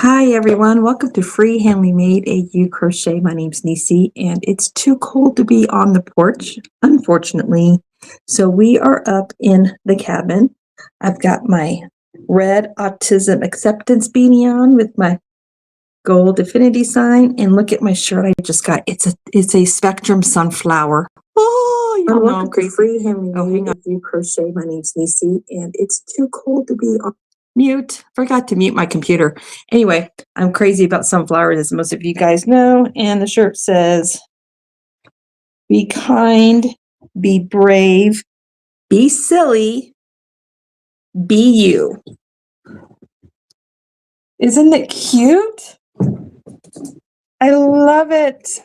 Hi everyone, welcome to Freehandly Made, a crochet. My name's Nisi, and it's too cold to be on the porch, unfortunately. So we are up in the cabin. I've got my red autism acceptance beanie on with my gold affinity sign, and look at my shirt I just got. It's a spectrum sunflower. Oh, you know I'm crazy. Freehandly Made, a crochet. My name's Nisi, and it's too cold to be on. Mute. Forgot to mute my computer. Anyway, I'm crazy about sunflowers, as most of you guys know. And the shirt says, be kind, be brave, be silly, be you. Isn't it cute? I love it.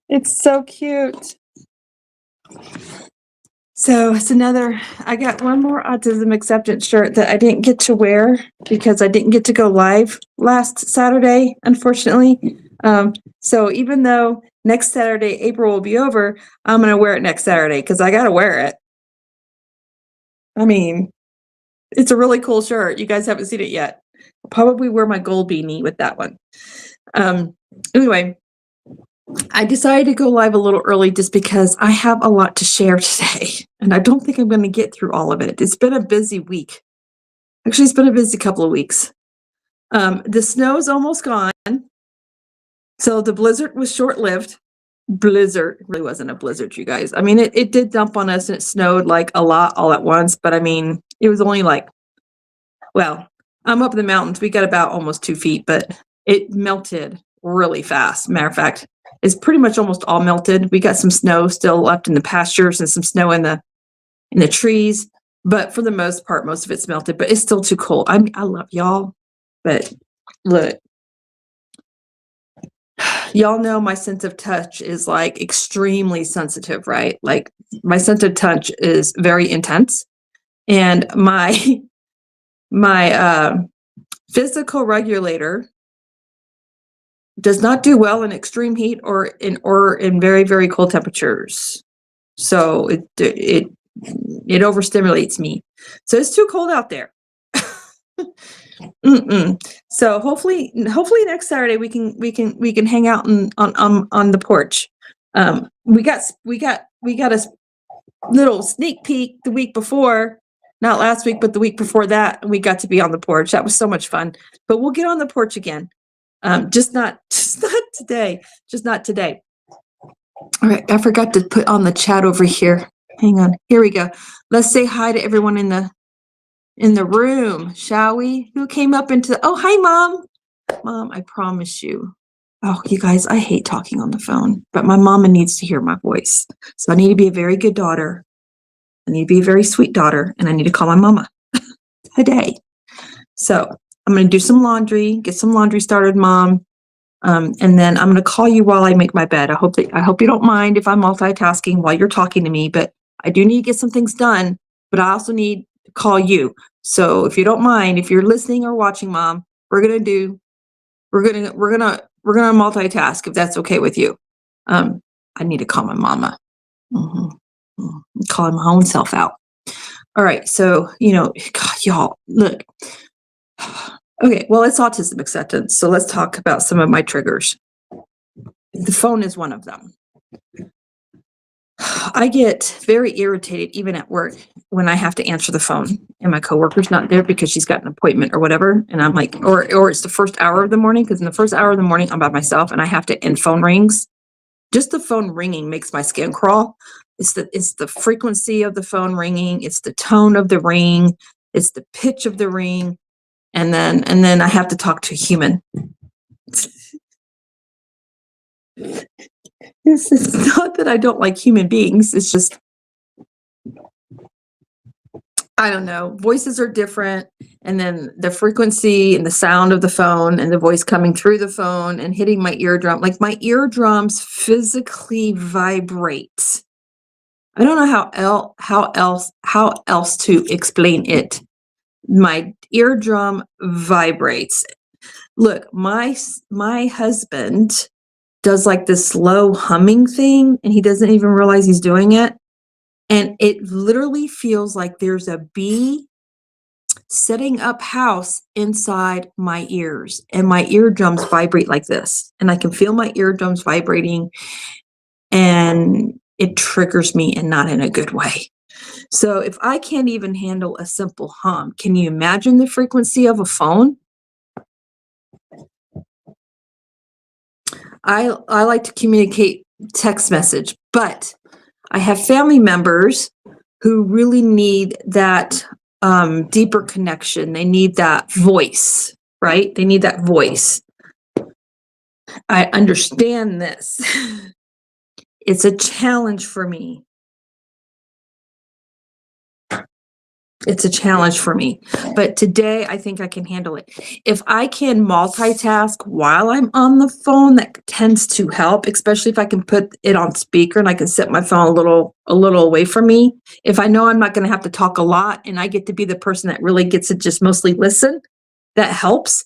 It's so cute. So it's I got one more autism acceptance shirt that I didn't get to wear because I didn't get to go live last Saturday, unfortunately. So even though next Saturday, April will be over, I'm going to wear it next Saturday because I got to wear it. I mean, it's a really cool shirt. You guys haven't seen it yet. I'll probably wear my gold beanie with that one. Anyway, I decided to go live a little early just because I have a lot to share today, and I don't think I'm going to get through all of it. It's been a busy week. Actually, it's been a busy couple of weeks. The snow's almost gone, so the blizzard was short-lived. Blizzard really wasn't a blizzard, you guys. I mean, it did dump on us, and it snowed like a lot all at once, but I mean, it was only like, well, I'm up in the mountains. We got about almost 2 feet, but it melted really fast. Matter of fact, it's pretty much almost all melted. We got some snow still left in the pastures and some snow in the trees, but for the most part, most of it's melted, but it's still too cold. I mean, I love y'all, but look, y'all know my sense of touch is like extremely sensitive, right? Like my sense of touch is very intense, and my physical regulator does not do well in extreme heat or in very, very cold temperatures. So it overstimulates me. So it's too cold out there. So hopefully next Saturday we can hang out on the porch. We got a little sneak peek the week before, not last week, but the week before that, and we got to be on the porch. That was so much fun. But we'll get on the porch again. Just not today. Just not today. All right, I forgot to put on the chat over here. Hang on. Here we go. Let's say hi to everyone in the room, shall we? Who came up into oh, hi, Mom. Mom, I promise you. Oh, you guys, I hate talking on the phone, but my mama needs to hear my voice. So I need to be a very good daughter. I need to be a very sweet daughter, and I need to call my mama today. So I'm going to do some laundry, get some laundry started, Mom. And then I'm going to call you while I make my bed. I hope you don't mind if I'm multitasking while you're talking to me, but I do need to get some things done, but I also need to call you. So if you don't mind, if you're listening or watching, Mom, we're going to multitask if that's okay with you. I need to call my mama. Calling my own self out. All right. So, God, y'all, look. Okay, well, it's autism acceptance, so let's talk about some of my triggers. The phone is one of them. I get very irritated even at work when I have to answer the phone and my coworker's not there because she's got an appointment or whatever, and I'm like, or it's the first hour of the morning, because in the first hour of the morning I'm by myself and I have to, and phone rings. Just the phone ringing makes my skin crawl. It's the frequency of the phone ringing, it's the tone of the ring, it's the pitch of the ring. And then I have to talk to a human. It's not that I don't like human beings. It's just, I don't know. Voices are different. And then the frequency and the sound of the phone and the voice coming through the phone and hitting my eardrum. Like my eardrums physically vibrate. I don't know how else to explain it. My eardrum vibrates. Look, my husband does like this slow humming thing, and he doesn't even realize he's doing it. And it literally feels like there's a bee setting up house inside my ears, and my eardrums vibrate like this, and I can feel my eardrums vibrating, and it triggers me, and not in a good way. So if I can't even handle a simple hum, can you imagine the frequency of a phone? I like to communicate text message, but I have family members who really need that deeper connection. They need that voice, right? They need that voice. I understand this. It's a challenge for me. It's a challenge for me, but today I think I can handle it. If I can multitask while I'm on the phone, that tends to help, especially if I can put it on speaker and I can set my phone a little away from me. If I know I'm not going to have to talk a lot and I get to be the person that really gets to just mostly listen, that helps.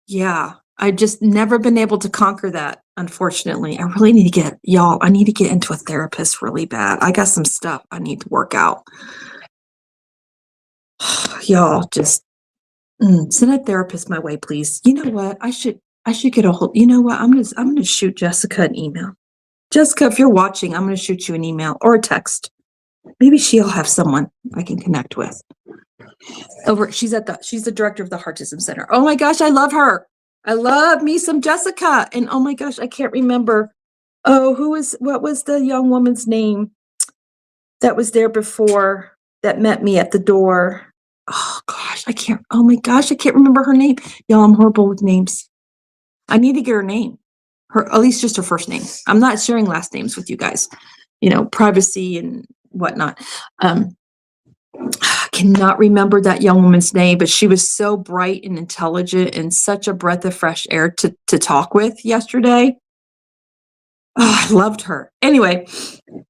Yeah, I just never been able to conquer that, unfortunately. I really need to I need to get into a therapist really bad. I got some stuff I need to work out. Y'all, just send a therapist my way, please. You know what? I should get a hold. You know what? I'm gonna shoot Jessica an email. Jessica, if you're watching, I'm gonna shoot you an email or a text. Maybe she'll have someone I can connect with. She's the director of the HEARTism Center. Oh my gosh, I love her. I love me some Jessica. And oh my gosh, I can't remember. Oh, what was the young woman's name that was there before that met me at the door? Oh gosh, oh my gosh, I can't remember her name. Y'all, I'm horrible with names. I need to get her name. At least just her first name. I'm not sharing last names with you guys. Privacy and whatnot. I cannot remember that young woman's name, but she was so bright and intelligent and such a breath of fresh air to talk with yesterday. Oh, I loved her. Anyway,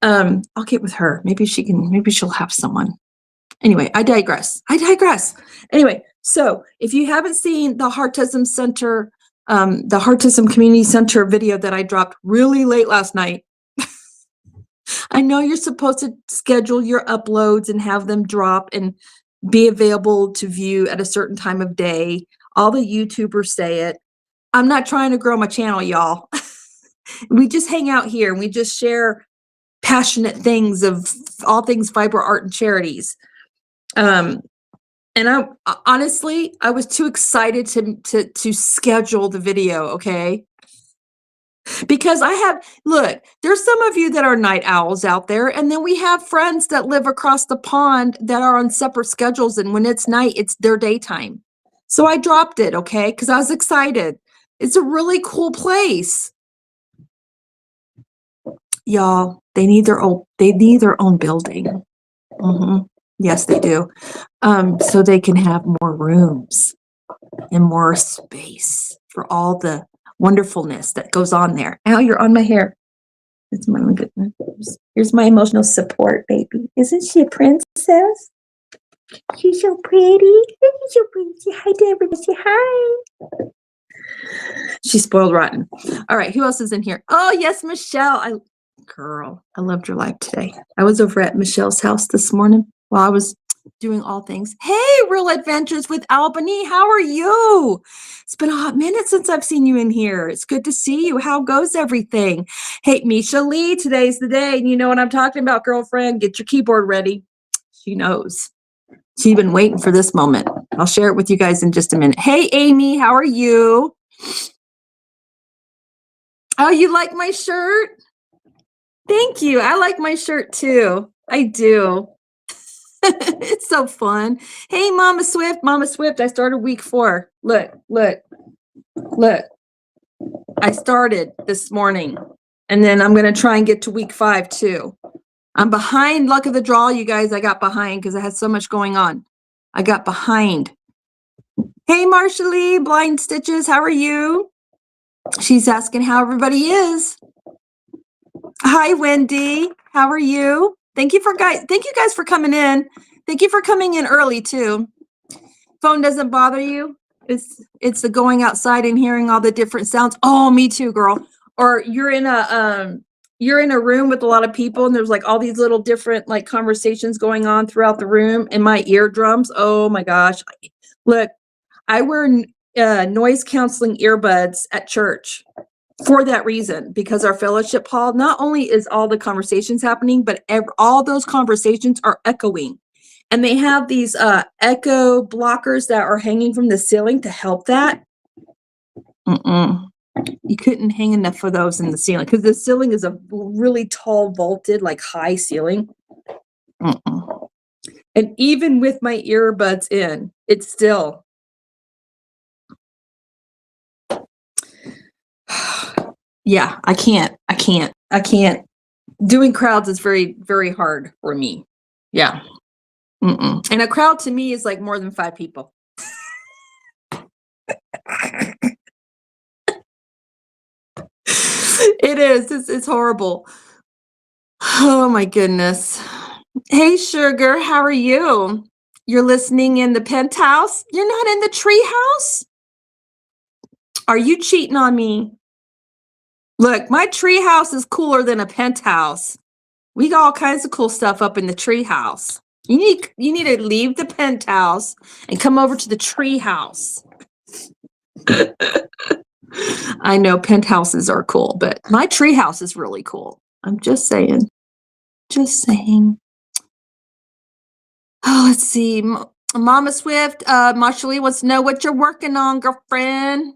I'll get with her. Maybe she'll have someone. Anyway, I digress. Anyway, so if you haven't seen the HEARTism Center, the HEARTism Community Center video that I dropped really late last night, I know you're supposed to schedule your uploads and have them drop and be available to view at a certain time of day. All the YouTubers say it. I'm not trying to grow my channel, y'all. We just hang out here and we just share passionate things of all things fiber art and charities. And I honestly, I was too excited to schedule the video, okay? Because there's some of you that are night owls out there, and then we have friends that live across the pond that are on separate schedules, and when it's night, it's their daytime. So I dropped it, okay? Because I was excited. It's a really cool place. Y'all, they need their own building. Yes, they do. So they can have more rooms and more space for all the wonderfulness that goes on there. Ow, you're on my hair. It's my goodness. Here's my emotional support, baby. Isn't she a princess? She's so pretty. She's so pretty. Say hi to everybody. Say hi. She's spoiled rotten. All right, who else is in here? Oh, yes, Michelle. I loved your life today. I was over at Michelle's house this morning while I was doing all things. Hey, Real Adventures with Albany. How are you? It's been a hot minute since I've seen you in here. It's good to see you. How goes everything? Hey, Misha Lee, today's the day. And you know what I'm talking about, girlfriend. Get your keyboard ready. She knows. She's been waiting for this moment. I'll share it with you guys in just a minute. Hey, Amy, how are you? Oh, you like my shirt? Thank you. I like my shirt too. I do. It's so fun. Hey, Mama Swift. I started week 4. Look. I started this morning, and then I'm going to try and get to week 5 too. I'm behind luck of the draw, you guys. I got behind because I had so much going on. I got behind. Hey, Marshallee, Blind Stitches. How are you? She's asking how everybody is. Hi, Wendy. How are you? Thank you guys for coming in. Thank you for coming in early too. Phone doesn't bother you? It's the going outside and hearing all the different sounds. Oh, me too, girl. Or you're in a you're in a room with a lot of people and there's like all these little different like conversations going on throughout the room, and my eardrums, oh my gosh. Look, I wear noise canceling earbuds at church for that reason, because our fellowship hall, not only is all the conversations happening, but all those conversations are echoing. And they have these echo blockers that are hanging from the ceiling to help that. You couldn't hang enough of those in the ceiling, because the ceiling is a really tall, vaulted, like high ceiling. And even with my earbuds in, it's still. Yeah, I can't. Doing crowds is very, very hard for me. Yeah. And a crowd to me is like more than 5 people. It is. It's horrible. Oh my goodness. Hey, sugar, how are you? You're listening in the penthouse? You're not in the treehouse? Are you cheating on me? Look, my treehouse is cooler than a penthouse. We got all kinds of cool stuff up in the treehouse. You need to leave the penthouse and come over to the treehouse. I know penthouses are cool, but my treehouse is really cool. I'm just saying. Just saying. Oh, let's see. Mama Swift, Marshallee wants to know what you're working on, girlfriend.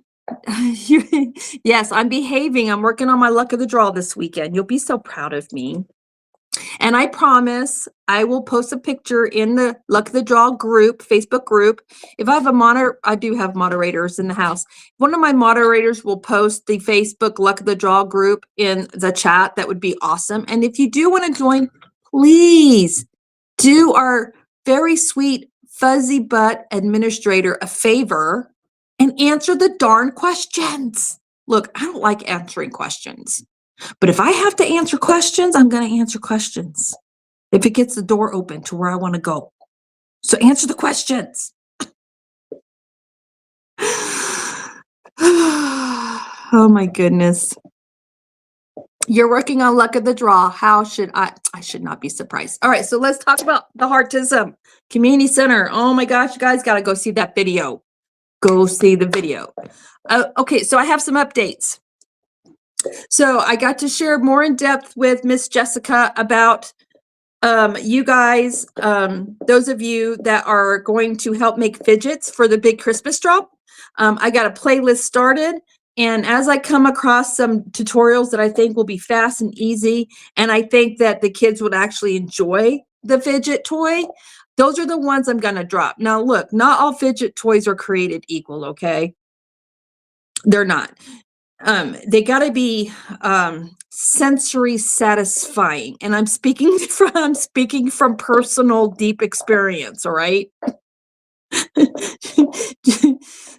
Yes, I'm behaving. I'm working on my luck of the draw this weekend. You'll be so proud of me. And I promise I will post a picture in the Luck of the Draw group, Facebook group. If I have I do have moderators in the house. One of my moderators will post the Facebook Luck of the Draw group in the chat. That would be awesome. And if you do want to join, please do our very sweet fuzzy butt administrator a favor and answer the darn questions. Look, I don't like answering questions. But if I have to answer questions, I'm going to answer questions. If it gets the door open to where I want to go. So answer the questions. Oh my goodness. You're working on luck of the draw. How should I should not be surprised. All right, so let's talk about the HEARTism Community Center. Oh my gosh, you guys got to go see that video. Go see the video. Okay, so I have some updates. So I got to share more in depth with Miss Jessica about you guys, those of you that are going to help make fidgets for the big Christmas drop. I got a playlist started, and as I come across some tutorials that I think will be fast and easy, and I think that the kids would actually enjoy the fidget toy, those are the ones I'm going to drop. Now, look, not all fidget toys are created equal, okay? They're not. They got to be sensory satisfying, and I'm speaking from personal deep experience. All right.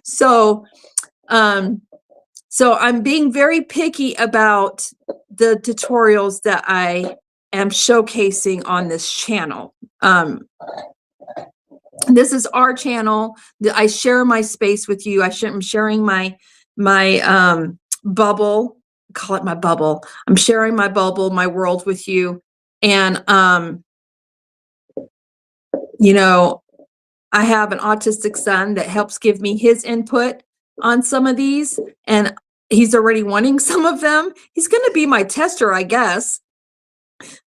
So I'm being very picky about the tutorials that I am showcasing on this channel. This is our channel. I share my space with you. I'm sharing my bubble. Call it my bubble. I'm sharing my bubble, my world with you. And you know, I have an autistic son that helps give me his input on some of these, and he's already wanting some of them. He's going to be my tester, I guess.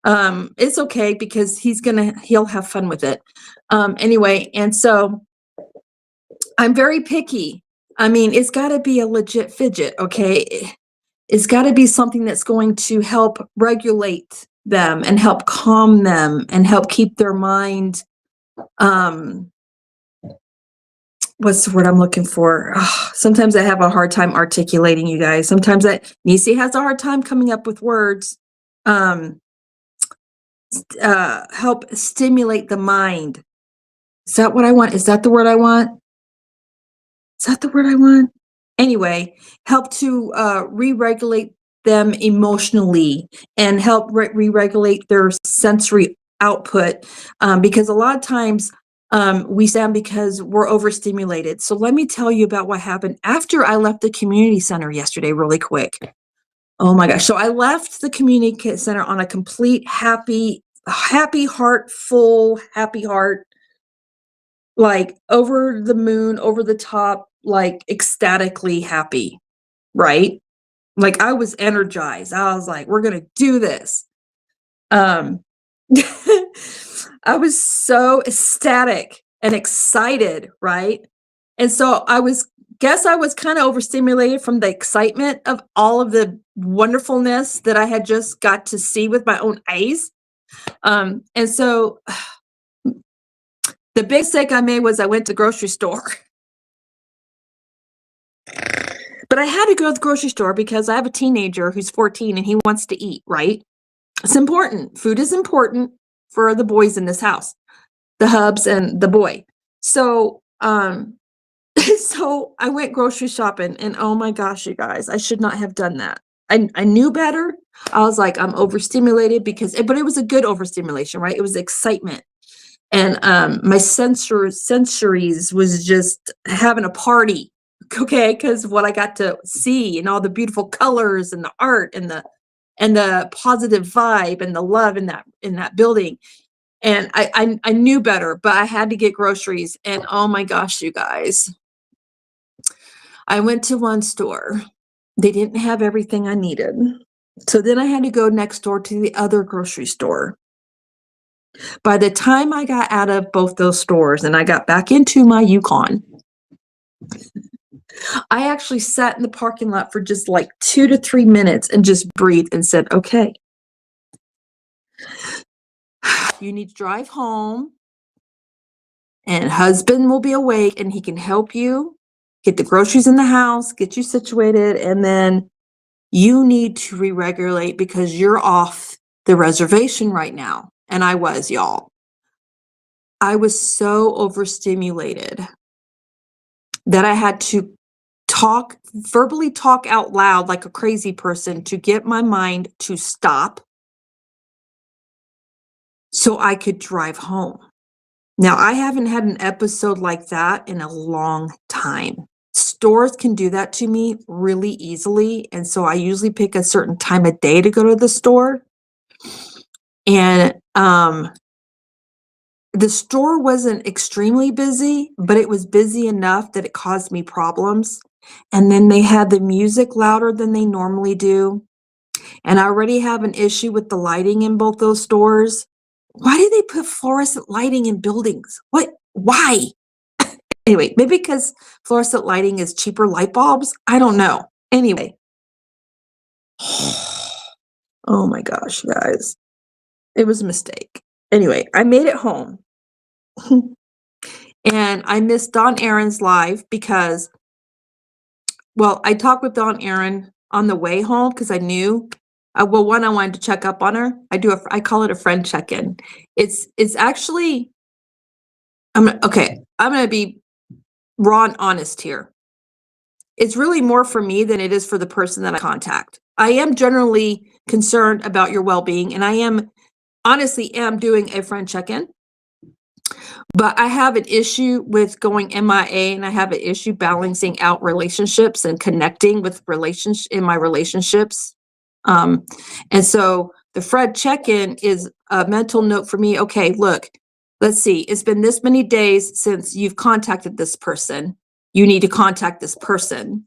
It's okay because he'll have fun with it. Anyway, and so I'm very picky. I mean, it's got to be a legit fidget, okay? It's got to be something that's going to help regulate them and help calm them and help keep their mind. What's the word I'm looking for? Oh, sometimes I have a hard time articulating, you guys. Sometimes Nisi has a hard time coming up with words. Help stimulate the mind. Is that what I want? Is that the word I want? Is that the word I want? Anyway, help to re-regulate them emotionally and help re-regulate their sensory output, because a lot of times we sound because we're overstimulated. So let me tell you about what happened after I left the community center yesterday really quick. Oh my gosh. So I left the community center on a complete happy heart, full happy heart, like over the moon, over the top, like ecstatically happy, right? Like I was energized. I was like, we're going to do this. Um, I was so ecstatic and excited, right? And so I was kind of overstimulated from the excitement of all of the wonderfulness that I had just got to see with my own eyes. And so the big mistake I made was I went to the grocery store. But I had to go to the grocery store because I have a teenager who's 14 and he wants to eat, right? It's important. Food is important for the boys in this house, the hubs and the boy. So, so I went grocery shopping and oh my gosh, you guys, I should not have done that. I knew better. I was like, I'm overstimulated but it was a good overstimulation, right? It was excitement. And my sensories was just having a party. Okay, because what I got to see and all the beautiful colors and the art and the positive vibe and the love in that building. And I knew better, but I had to get groceries. And oh my gosh, you guys, I went to one store. They didn't have everything I needed. So then I had to go next door to the other grocery store. By the time I got out of both those stores and I got back into my Yukon, I actually sat in the parking lot for just like 2 to 3 minutes and just breathed and said, okay, you need to drive home and husband will be awake and he can help you get the groceries in the house, get you situated. And then you need to re-regulate because you're off the reservation right now. And I was, y'all. I was so overstimulated that I had to verbally talk out loud like a crazy person to get my mind to stop so I could drive home. Now, I haven't had an episode like that in a long time. Stores can do that to me really easily. And so I usually pick a certain time of day to go to the store. And the store wasn't extremely busy, but it was busy enough that it caused me problems. And then they had the music louder than they normally do. And I already have an issue with the lighting in both those stores. Why do they put fluorescent lighting in buildings? What? Why? Anyway, maybe because fluorescent lighting is cheaper light bulbs? I don't know. Anyway. Oh my gosh, guys. It was a mistake. Anyway, I made it home. And I missed Dawn Aaron's live because, well, I talked with Dawn Aaron on the way home because I knew, well, one, I wanted to check up on her. I call it a friend check-in. It's actually, I'm going to be raw and honest here. It's really more for me than it is for the person that I contact. I am generally concerned about your well-being, and I honestly am doing a friend check-in. But I have an issue with going MIA, and I have an issue balancing out relationships and connecting with in my relationships. And so the Fred check-in is a mental note for me. Okay, look, let's see. It's been this many days since you've contacted this person. You need to contact this person.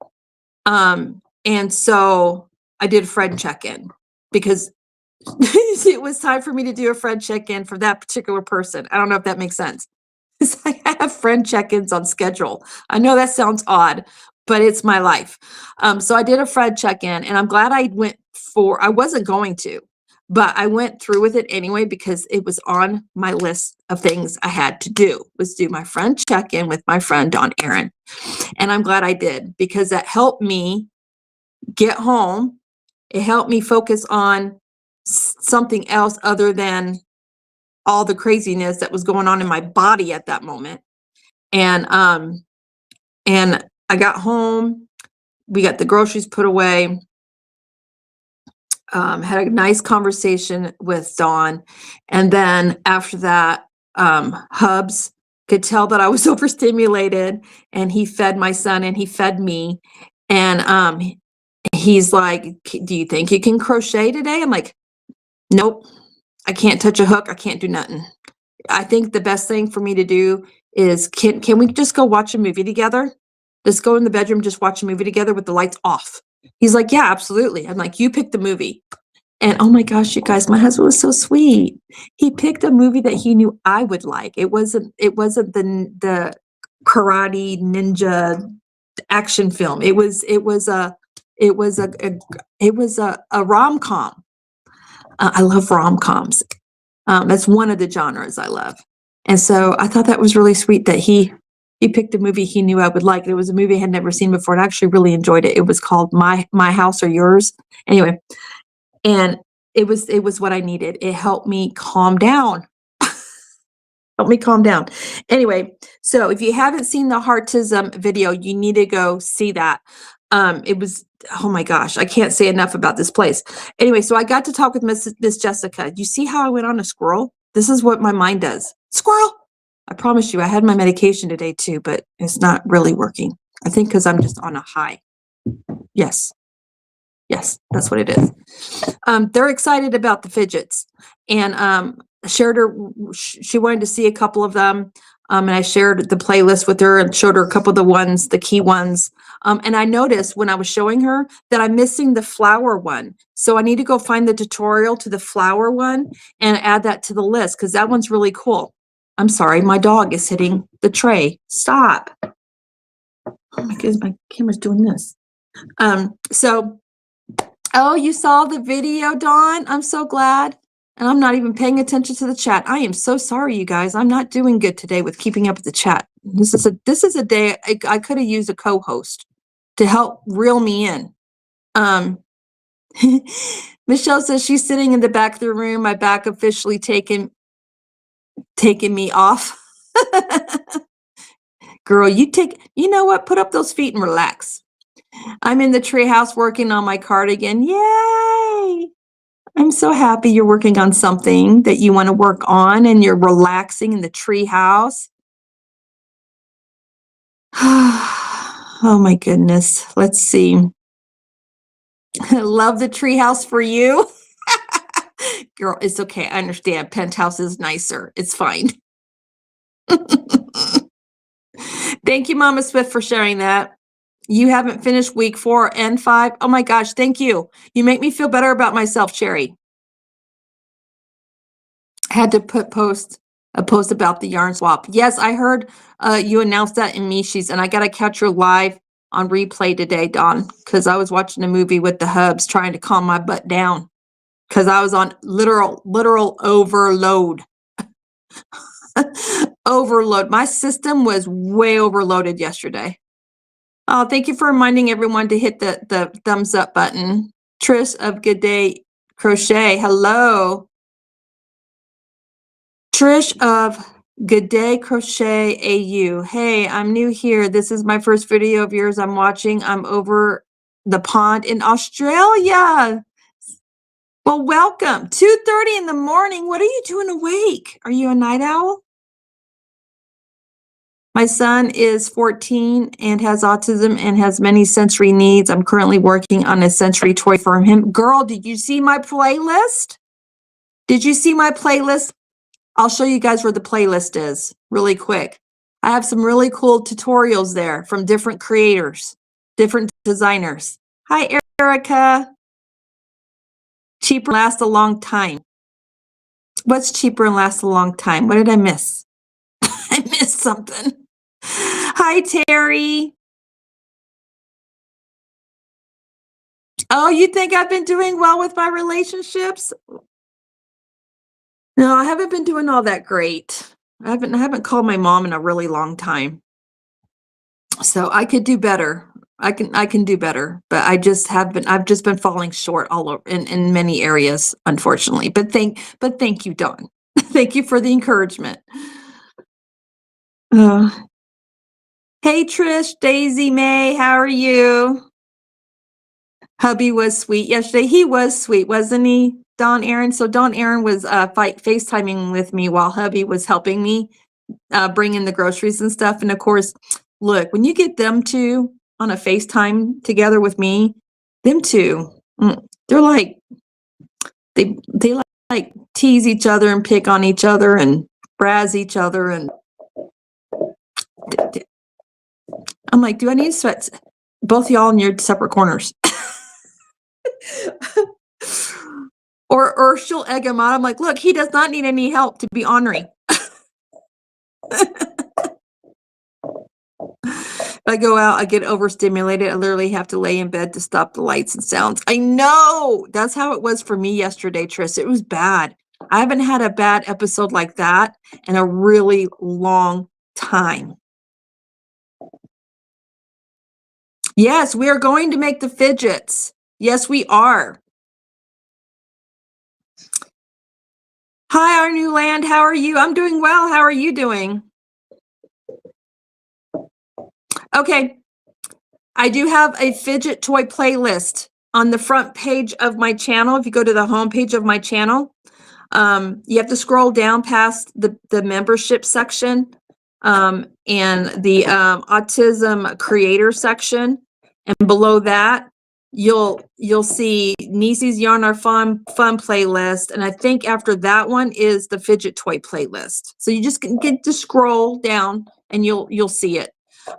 And so I did a Fred check-in because it was time for me to do a friend check-in for that particular person. I don't know if that makes sense. I have friend check-ins on schedule. I know that sounds odd, but it's my life. So I did a friend check-in, and I'm glad I wasn't going to, but I went through with it anyway because it was on my list of things I had to do, was do my friend check-in with my friend Dawn Aaron. And I'm glad I did because that helped me get home. It helped me focus on something else other than all the craziness that was going on in my body at that moment. And I got home, we got the groceries put away, had a nice conversation with Dawn. And then after that, Hubs could tell that I was overstimulated, and he fed my son and he fed me. And he's like, do you think you can crochet today? I'm like, nope, I can't touch a hook. I can't do nothing. I think the best thing for me to do is, can we just go watch a movie together? Just go in the bedroom, just watch a movie together with the lights off. He's like, yeah, absolutely. I'm like, you pick the movie. And oh my gosh, you guys, my husband was so sweet. He picked a movie that he knew I would like. It wasn't the karate ninja action film. It was a rom-com. I love rom-coms. That's one of the genres I love. And so I thought that was really sweet that he picked a movie he knew I would like. It was a movie I had never seen before, and I actually really enjoyed it. It was called My House or Yours. Anyway, and it was what I needed. It helped me calm down. Help me calm down. Anyway, so if you haven't seen the HEARTism video, you need to go see that. It was, oh my gosh, I can't say enough about this place. Anyway, so I got to talk with Miss Jessica. You see how I went on a squirrel? This is what my mind does. Squirrel. I promise you, I had my medication today too, but it's not really working. I think because I'm just on a high. Yes. Yes, that's what it is. They're excited about the fidgets, and shared her. She wanted to see a couple of them, and I shared the playlist with her and showed her a couple of the ones, the key ones. And I noticed when I was showing her that I'm missing the flower one, so I need to go find the tutorial to the flower one and add that to the list because that one's really cool. I'm sorry, my dog is hitting the tray. Stop! Oh my goodness, my camera's doing this. So. Oh, you saw the video, Dawn? I'm so glad. And I'm not even paying attention to the chat. I am so sorry, you guys. I'm not doing good today with keeping up with the chat. This is a day I could have used a co-host to help reel me in. Michelle says she's sitting in the back of the room. My back officially taking me off. Girl, you know what? Put up those feet and relax. I'm in the treehouse working on my cardigan. Yay! I'm so happy you're working on something that you want to work on and you're relaxing in the treehouse. Oh my goodness. Let's see. Love the treehouse for you. Girl, it's okay. I understand. Penthouse is nicer. It's fine. Thank you, Mama Swift, for sharing that. You haven't finished week 4 and 5. Oh my gosh, thank you. You make me feel better about myself, Cherry. Had to post a post about the yarn swap. Yes, I heard you announced that in Mishi's, and I got to catch her live on replay today, Dawn, because I was watching a movie with the hubs trying to calm my butt down because I was on literal overload. Overload. My system was way overloaded yesterday. Oh, thank you for reminding everyone to hit the thumbs up button. Trish of Good Day Crochet. Hello. Trish of Good Day Crochet AU. Hey, I'm new here. This is my first video of yours I'm watching. I'm over the pond in Australia. Well, welcome. 2:30 in the morning. What are you doing awake? Are you a night owl? My son is 14 and has autism and has many sensory needs. I'm currently working on a sensory toy for him. Girl, did you see my playlist? Did you see my playlist? I'll show you guys where the playlist is really quick. I have some really cool tutorials there from different creators, different designers. Hi, Erica. Cheaper and last a long time. What's cheaper and last a long time? What did I miss? I missed something. Hi, Terry. Oh, you think I've been doing well with my relationships? No, I haven't been doing all that great. I haven't called my mom in a really long time. So I could do better. I can do better, but I've just been falling short all over in many areas, unfortunately. But thank you, Dawn. Thank you for the encouragement. Hey, Trish, Daisy May, how are you? Hubby was sweet yesterday. He was sweet, wasn't he, Don Aaron? So Don Aaron was FaceTiming with me while hubby was helping me bring in the groceries and stuff. And of course, look, when you get them two on a FaceTime together with me, Them two, they're like, they like tease each other and pick on each other and razz each other. And I'm like, do I need sweats? Both y'all in your separate corners. Or she'll egg him on. I'm like, look, he does not need any help to be ornery. If I go out, I get overstimulated. I literally have to lay in bed to stop the lights and sounds. I know. That's how it was for me yesterday, Tris. It was bad. I haven't had a bad episode like that in a really long time. Yes, we are going to make the fidgets. Yes, we are. Hi, our new land. How are you? I'm doing well. How are you doing? Okay. I do have a fidget toy playlist on the front page of my channel. If you go to the home page of my channel, you have to scroll down past the membership section and the autism creator section. And below that, you'll see Niecy's Yarn Our Fun playlist. And I think after that one is the fidget toy playlist. So you just get to scroll down and you'll see it.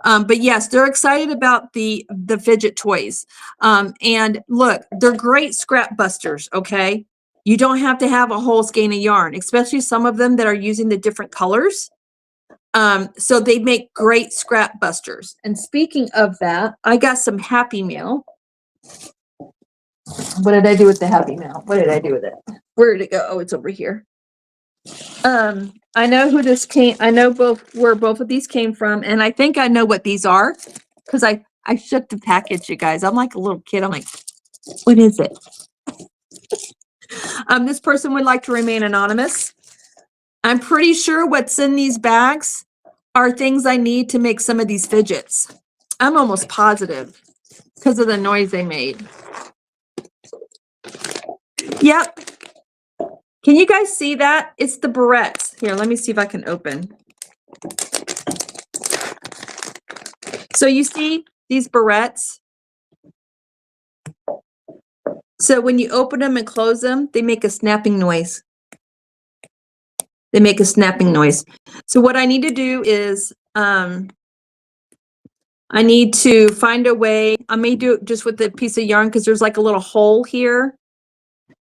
But yes, they're excited about the fidget toys. And look, they're great scrap busters, okay? You don't have to have a whole skein of yarn, especially some of them that are using the different colors. So they make great scrap busters. And speaking of that, I got some Happy Meal. What did I do with the Happy Meal? What did I do with it? Where did it go? Oh, it's over here. I know who this came. I know where both of these came from, and I think I know what these are because I shook the package, you guys. I'm like a little kid. I'm like, what is it? This person would like to remain anonymous. I'm pretty sure what's in these bags are things I need to make some of these fidgets. I'm almost positive because of the noise they made. Yep. Can you guys see that? It's the barrettes. Here, let me see if I can open. So you see these barrettes? So when you open them and close them, they make a snapping noise. They make a snapping noise. So what I need to do is I need to find a way. I may do it just with a piece of yarn because there's like a little hole here,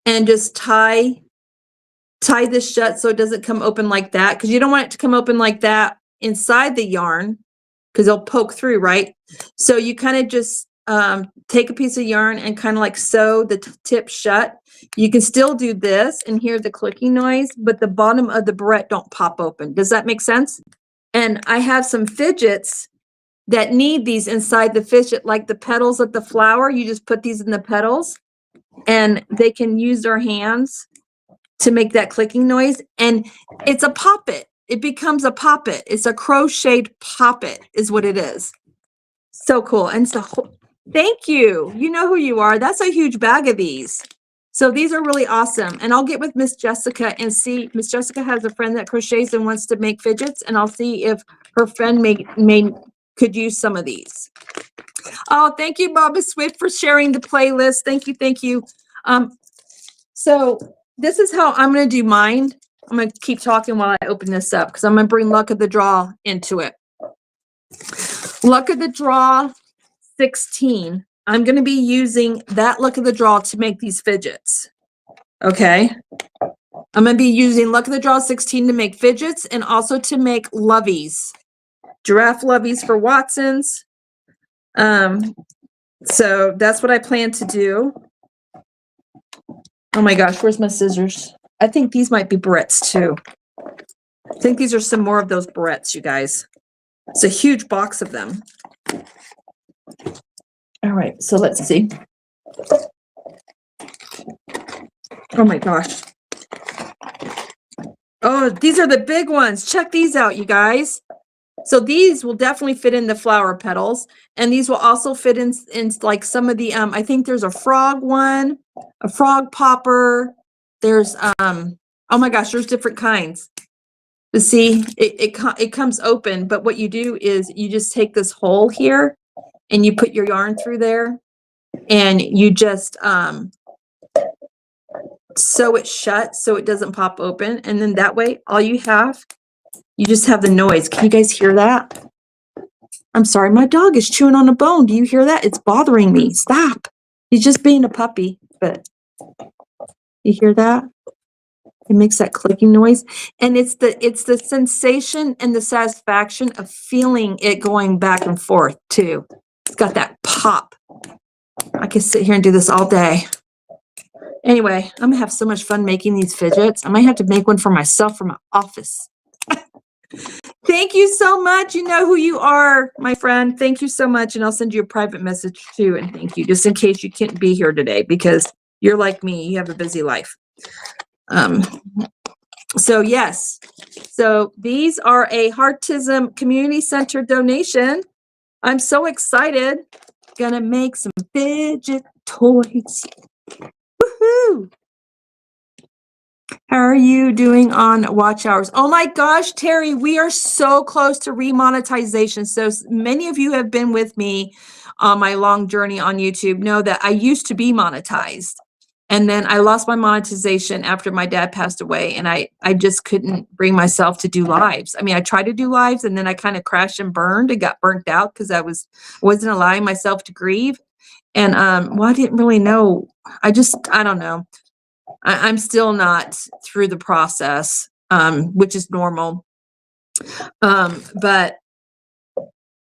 and just tie this shut so it doesn't come open like that, because you don't want it to come open like that inside the yarn because it'll poke through, right? So you kind of just take a piece of yarn and kind of like sew the tip shut. You can still do this and hear the clicking noise, but the bottom of the barrette don't pop open. Does that make sense? And I have some fidgets that need these inside the fidget, like the petals of the flower. You just put these in the petals and they can use their hands to make that clicking noise. And it's a poppet. It becomes a poppet. It's a crocheted poppet is what it is. So cool. And so thank you. You know who you are. That's a huge bag of these. So these are really awesome. And I'll get with Miss Jessica and see. Miss Jessica has a friend that crochets and wants to make fidgets. And I'll see if her friend could use some of these. Oh, thank you, Baba Swift, for sharing the playlist. Thank you. Thank you. So this is how I'm going to do mine. I'm going to keep talking while I open this up because I'm going to bring Luck of the Draw into it. Luck of the Draw 16. I'm going to be using that Luck of the Draw to make these fidgets. Okay. I'm going to be using Luck of the Draw 16 to make fidgets and also to make loveys. Giraffe loveys for Watsons. So that's what I plan to do. Oh my gosh, where's my scissors? I think these might be barrettes too. I think these are some more of those barrettes, you guys. It's a huge box of them. All right, so let's see. Oh my gosh. Oh, these are the big ones. Check these out, you guys. So these will definitely fit in the flower petals, and these will also fit in like some of the I think there's a frog one, a frog popper. There's oh my gosh, there's different kinds. To see it comes open, but what you do is you just take this hole here and you put your yarn through there and you just sew it shut so it doesn't pop open. And then that way, all you just have the noise. Can you guys hear that? I'm sorry, my dog is chewing on a bone. Do you hear that? It's bothering me. Stop. He's just being a puppy, but you hear that? It makes that clicking noise. And it's the sensation and the satisfaction of feeling it going back and forth too. It's got that pop. I could sit here and do this all day. Anyway, I'm gonna have so much fun making these fidgets. I might have to make one for myself for my office. Thank you so much. You know who you are, my friend. Thank you so much. And I'll send you a private message too. And thank you, just in case you can't be here today, because you're like me, you have a busy life. So yes, so these are a HEARTism Community Center donation. I'm so excited. Gonna make some fidget toys. Woohoo! How are you doing on watch hours? Oh my gosh, Terry, we are so close to remonetization. So many of you have been with me on my long journey on YouTube know that I used to be monetized. And then I lost my monetization after my dad passed away, and I just couldn't bring myself to do lives. I mean, I tried to do lives, and then I kind of crashed and burned and got burnt out because wasn't allowing myself to grieve. And well, I didn't really know. I don't know. I'm still not through the process, which is normal. But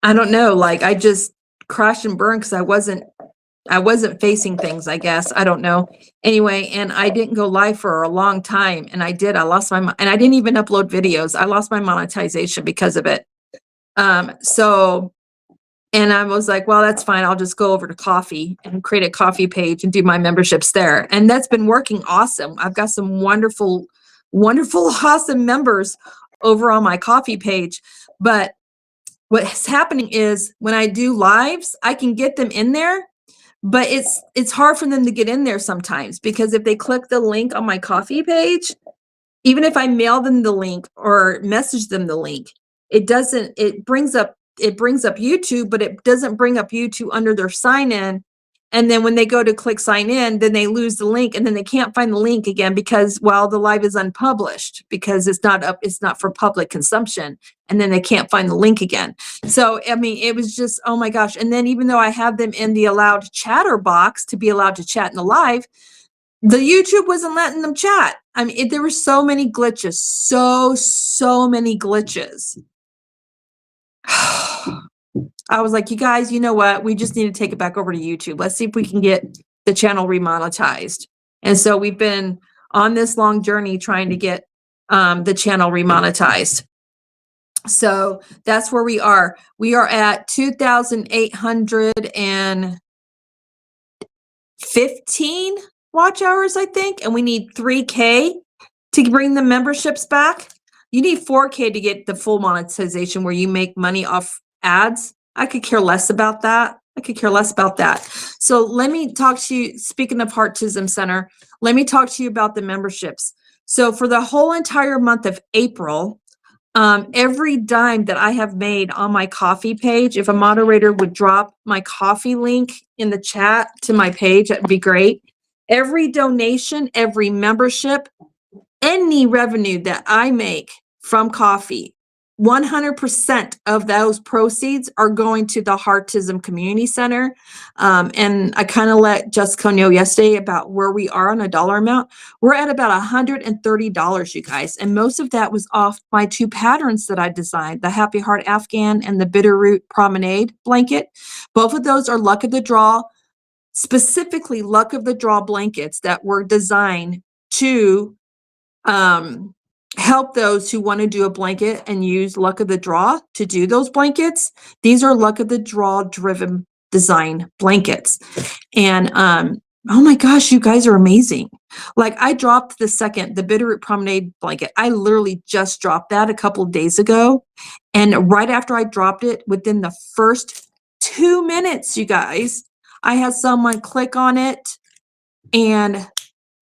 I don't know, like I just crashed and burned because I wasn't facing things, I guess. I don't know. Anyway, and I didn't go live for a long time. And I lost and I didn't even upload videos. I lost my monetization because of it. And I was like, well, that's fine. I'll just go over to Coffee and create a Coffee page and do my memberships there. And that's been working awesome. I've got some wonderful, awesome members over on my Coffee page. But what's happening is when I do lives, I can get them in there, but it's hard for them to get in there sometimes, because if they click the link on my Coffee page, even if I mail them the link or message them the link, it brings up YouTube, but it doesn't bring up YouTube under their sign in. And then when they go to click sign in, then they lose the link, and then they can't find the link again because, well, the live is unpublished because it's not for public consumption. And then they can't find the link again. So, I mean, it was just, oh my gosh. And then even though I have them in the allowed chatter box to be allowed to chat in the live, the YouTube wasn't letting them chat. I mean, there were so many glitches, so many glitches. I was like, you guys, you know what? We just need to take it back over to YouTube. Let's see if we can get the channel remonetized. And so we've been on this long journey trying to get the channel remonetized. So that's where we are. We are at 2,815 watch hours, I think. And we need 3K to bring the memberships back. You need 4K to get the full monetization where you make money off ads. I could care less about that. So let me talk to you, speaking of HEARTism Center, let me talk to you about the memberships. So for the whole entire month of April, every dime that I have made on my Coffee page, if a moderator would drop my Coffee link in the chat to my page, that'd be great. Every donation, every membership, any revenue that I make from Coffee, 100% of those proceeds are going to the HEARTism Community Center. And I kind of let Jessica know yesterday about where we are on a dollar amount. We're at about $130, you guys. And most of that was off my 2 patterns that I designed, the Happy Heart Afghan and the Bitterroot Promenade blanket. Both of those are luck of the draw, specifically luck of the draw blankets that were designed to help those who want to do a blanket and use luck of the draw to do those blankets. These are luck of the draw driven design blankets. And oh my gosh, you guys are amazing. Like I dropped the Bitterroot Promenade blanket. I literally just dropped that a couple of days ago. And right after I dropped it, within the first 2 minutes, you guys, I had someone click on it and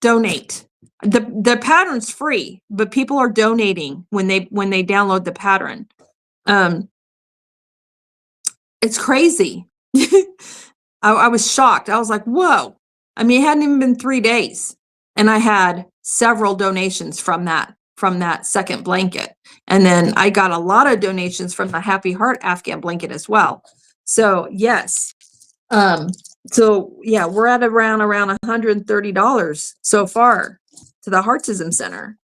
donate. The pattern's free, but people are donating when they download the pattern. It's crazy. I was shocked. I was like, whoa. I mean, it hadn't even been 3 days. And I had several donations from that second blanket. And then I got a lot of donations from the Happy Heart Afghan blanket as well. So yes. So yeah, we're at around $130 so far to the HEARTism Center.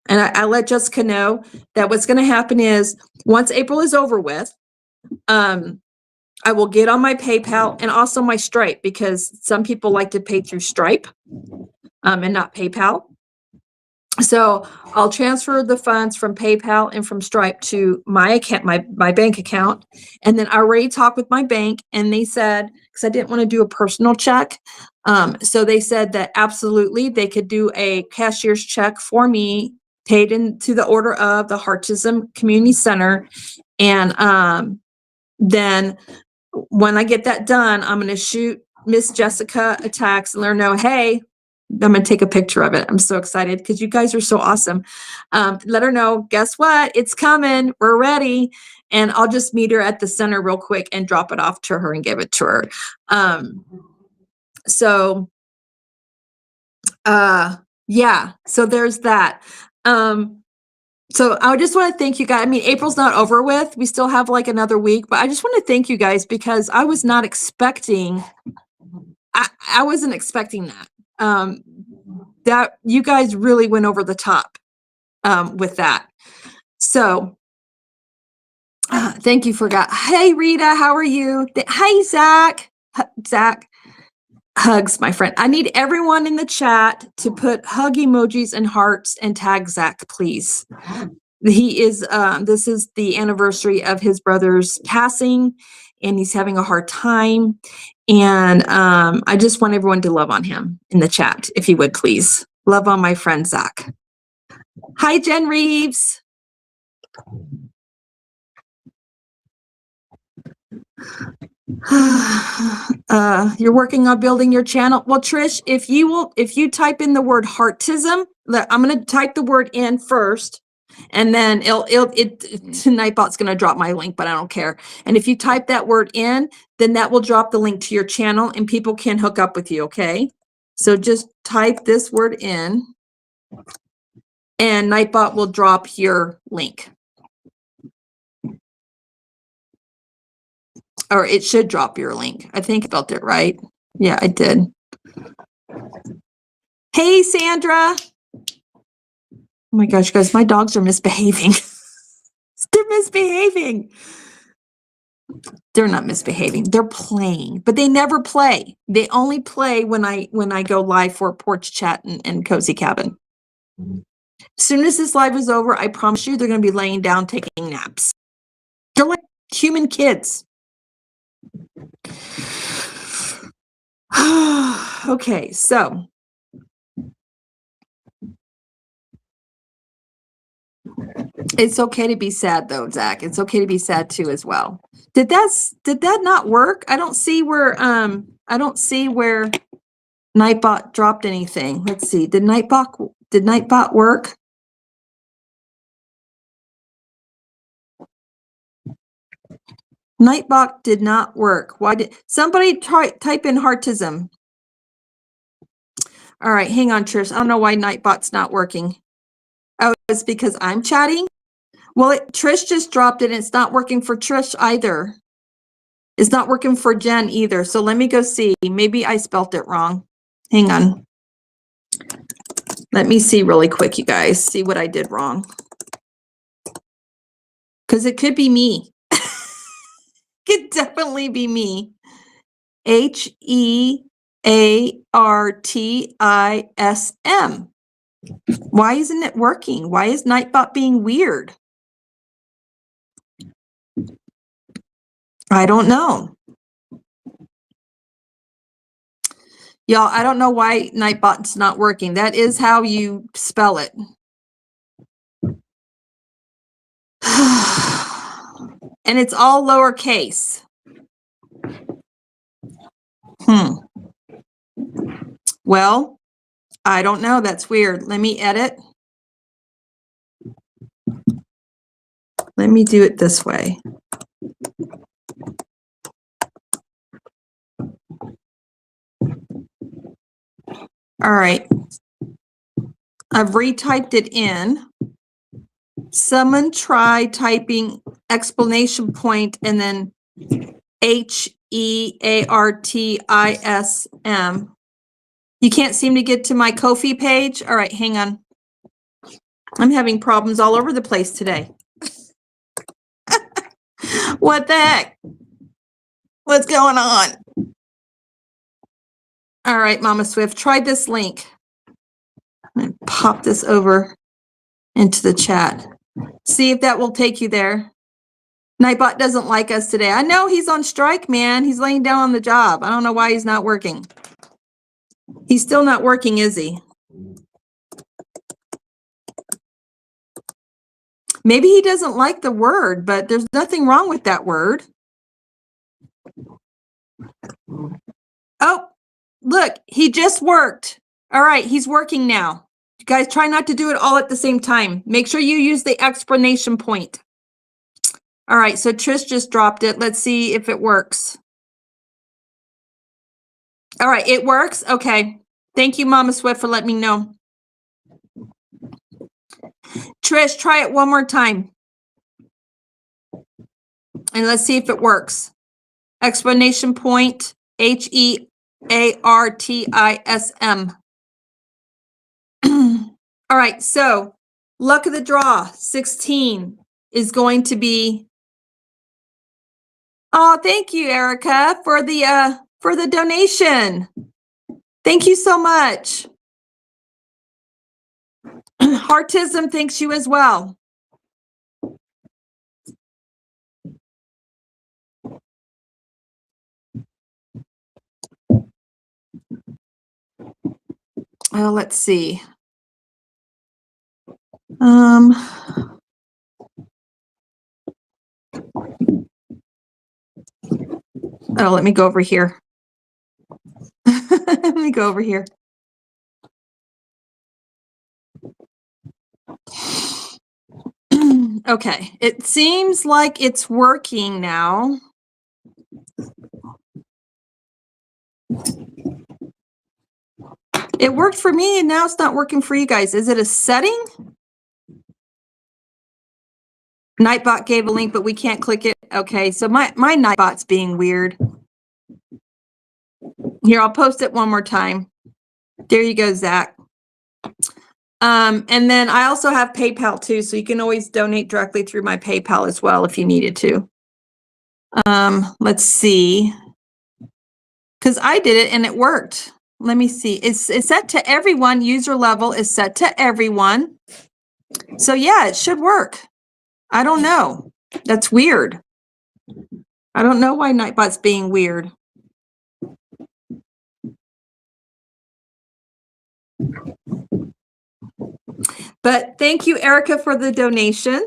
And I let Jessica know that what's going to happen is once April is over with, I will get on my PayPal and also my Stripe, because some people like to pay through Stripe and not PayPal. So I'll transfer the funds from PayPal and from Stripe to my account, my bank account. And then I already talked with my bank, and they said, because I didn't want to do a personal check. So they said that absolutely they could do a cashier's check for me, paid into the order of the HEARTism Community Center. And then when I get that done, I'm going to shoot Miss Jessica a text and let her know, hey, I'm going to take a picture of it. I'm so excited because you guys are so awesome. Let her know, guess what? It's coming. We're ready. And I'll just meet her at the center real quick and drop it off to her and give it to her. Yeah, so there's that. So I just want to thank you guys. I mean, April's not over with. We still have like another week, but I just want to thank you guys because I was not expecting, I wasn't expecting that. That you guys really went over the top with that. So thank you for that. Hey, Rita, how are you? Hi, Zach. Zach, hugs, my friend. I need everyone in the chat to put hug emojis and hearts and tag Zach, please. He is, this is the anniversary of his brother's passing, and he's having a hard time. And I just want everyone to love on him in the chat, if you would, please. Love on my friend, Zach. Hi, Jen Reeves. You're working on building your channel. Well, Trish, if you type in the word HEARTism, I'm going to type the word in first, and then Nightbot's going to drop my link, but I don't care. And if you type that word in, then that will drop the link to your channel and people can hook up with you. Okay. So just type this word in and Nightbot will drop your link. Or it should drop your link. I think I spelled it right. Yeah, I did. Hey, Sandra. Oh my gosh, guys, my dogs are misbehaving. They're misbehaving. They're not misbehaving. They're playing, but they never play. They only play when I go live for Porch Chat and Cozy Cabin. As soon as this live is over, I promise you they're going to be laying down taking naps. They're like human kids. Okay, so it's okay to be sad though, Zach. It's okay to be sad too as well. Did that not work? I don't see where Nightbot dropped anything. Let's see. Did Nightbot work? Nightbot did not work. Why did somebody type in HEARTism? All right, hang on, Trish. I don't know why Nightbot's not working. Oh, it's because I'm chatting? Well, Trish just dropped it and it's not working for Trish either. It's not working for Jen either. So let me go see. Maybe I spelt it wrong. Hang on. Let me see really quick, you guys. See what I did wrong. Because it could be me. Could definitely be me. HEARTISM. Why isn't it working? Why is Nightbot being weird? I don't know. Y'all, I don't know why Nightbot's not working. That is how you spell it. And it's all lowercase. Well, I don't know. That's weird. Let me edit. Let me do it this way. All right. I've retyped it in. Someone try typing exclamation point and then HEARTISM. You can't seem to get to my Ko-fi page? All right, hang on. I'm having problems all over the place today. What the heck? What's going on? All right, Mama Swift, try this link. I'm going to pop this over into the chat. See if that will take you there. Nightbot doesn't like us today. I know he's on strike, man. He's laying down on the job. I don't know why he's not working. He's still not working, is he? Maybe he doesn't like the word, but there's nothing wrong with that word. Oh, look, he just worked. All right, he's working now. You guys try not to do it all at the same time. Make sure you use the exclamation point. All right, so Trish just dropped it. Let's see if it works. All right, it works? Okay. Thank you, Mama Swift, for letting me know. Trish, try it one more time. And let's see if it works. Explanation point, HEARTISM. All right, so luck of the draw, 16 is going to be. Oh, thank you, Erica, for the donation. Thank you so much. HEARTism thanks you as well. Let's see. Oh, let me go over here. Let me go over here. Okay, it seems like it's working now. It worked for me and now it's not working for you guys. Is it a setting? Nightbot gave a link, but we can't click it. Okay, so my Nightbot's being weird. Here, I'll post it one more time. There you go, Zach. And then I also have PayPal too, so you can always donate directly through my PayPal as well if you needed to. Let's see. Because I did it and it worked. Let me see. It's set to everyone. User level is set to everyone. So yeah, it should work. I don't know. That's weird. I don't know why Nightbot's being weird. But thank you, Erica, for the donation.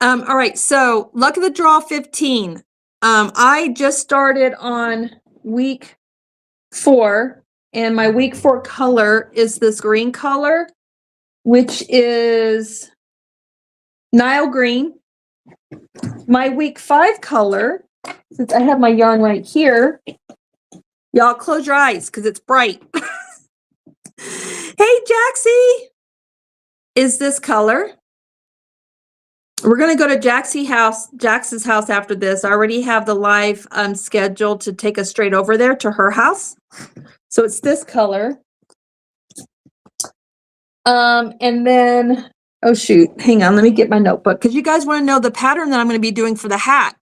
All right, so luck of the draw 15. I just started on week 4, and my week 4 color is this green color, which is Nile green. My week 5 color, since I have my yarn right here, y'all close your eyes because it's bright. Hey, Jaxie, is this color. We're going to go to Jax's house after this. I already have the live scheduled to take us straight over there to her house. So it's this color. And then, oh shoot, hang on, let me get my notebook because you guys want to know the pattern that I'm going to be doing for the hat.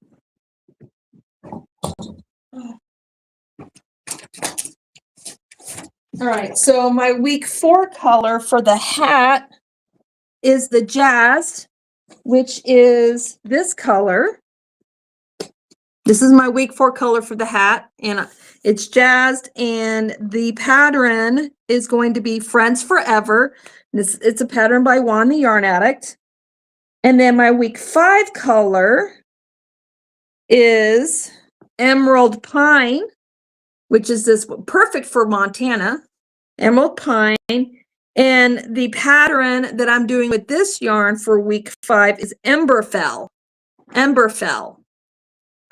All right, so my week 4 color for the hat is the Jazz, which is this color. This is my week 4 color for the hat, and it's jazzed, and the pattern is going to be Friends Forever. It's a pattern by Juan the Yarn Addict. And then my week 5 color is Emerald Pine, which is this perfect for Montana, Emerald Pine. And the pattern that I'm doing with this yarn for week 5 is Emberfell. Emberfell.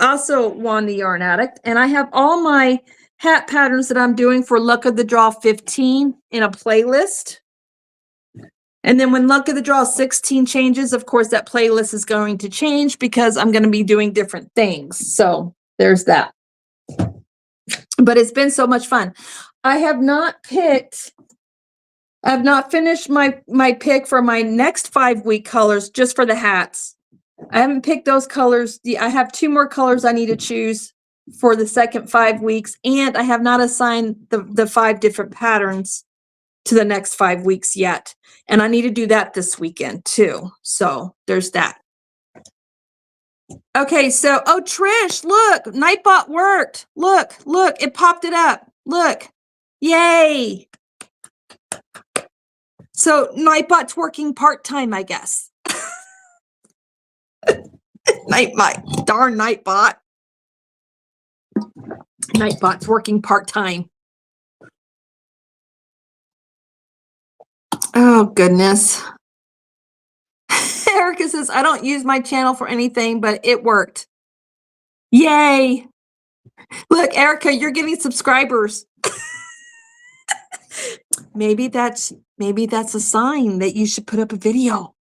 Also Juan the Yarn Addict. And I have all my hat patterns that I'm doing for Luck of the Draw 15 in a playlist. And then when Luck of the Draw 16 changes, of course, that playlist is going to change because I'm going to be doing different things. So there's that. But it's been so much fun. I have not finished my pick for my next 5-week colors just for the hats. I haven't picked those colors. I have 2 more colors I need to choose for the second 5 weeks. And I have not assigned the 5 different patterns to the next 5 weeks yet. And I need to do that this weekend too. So there's that. Okay, so, oh, Trish, look, Nightbot worked. Look, it popped it up. Look, yay. So Nightbot's working part-time, I guess. Nightbot, darn Nightbot. Nightbot's working part-time. Oh, goodness. Erica says, I don't use my channel for anything, but it worked. Yay. Look, Erica, you're getting subscribers. Maybe that's a sign that you should put up a video.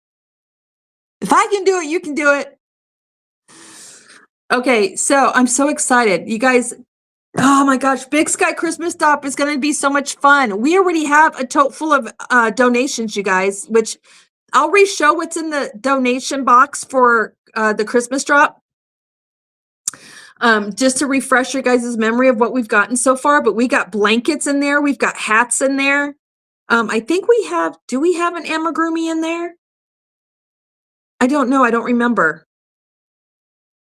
If I can do it, you can do it. Okay, so I'm so excited. You guys, oh my gosh, Big Sky Christmas Stop is going to be so much fun. We already have a tote full of donations, you guys, which I'll re-show what's in the donation box for the Christmas drop. Just to refresh your guys' memory of what we've gotten so far, but we got blankets in there. We've got hats in there. I think do we have an amigurumi in there? I don't know. I don't remember.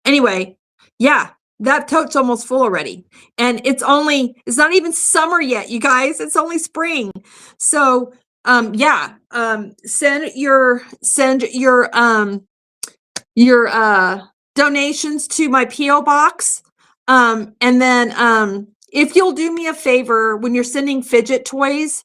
Anyway, yeah, that tote's almost full already. And it's not even summer yet, you guys. It's only spring. So, yeah, send your donations to my P.O. box. And then, if you'll do me a favor, when you're sending fidget toys,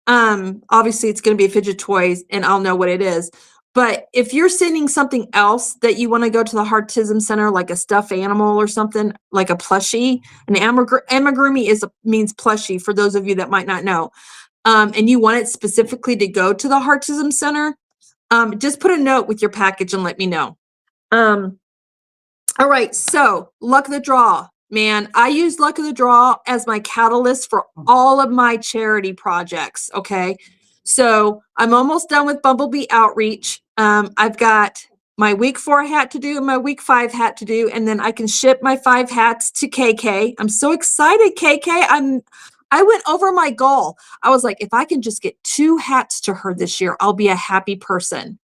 obviously it's going to be fidget toys and I'll know what it is. But if you're sending something else that you want to go to the HEARTism Center, like a stuffed animal or something, like a plushie, an amigurumi means plushie for those of you that might not know. And you want it specifically to go to the HEARTism Center, just put a note with your package and let me know. All right, so Luck of the Draw. Man, I use Luck of the Draw as my catalyst for all of my charity projects, okay? So I'm almost done with Bumble Bee Outreach. I've got my week 4 hat to do and my week 5 hat to do, and then I can ship my 5 hats to KK. I'm so excited, KK. I went over my goal. I was like, if I can just get 2 hats to her this year, I'll be a happy person.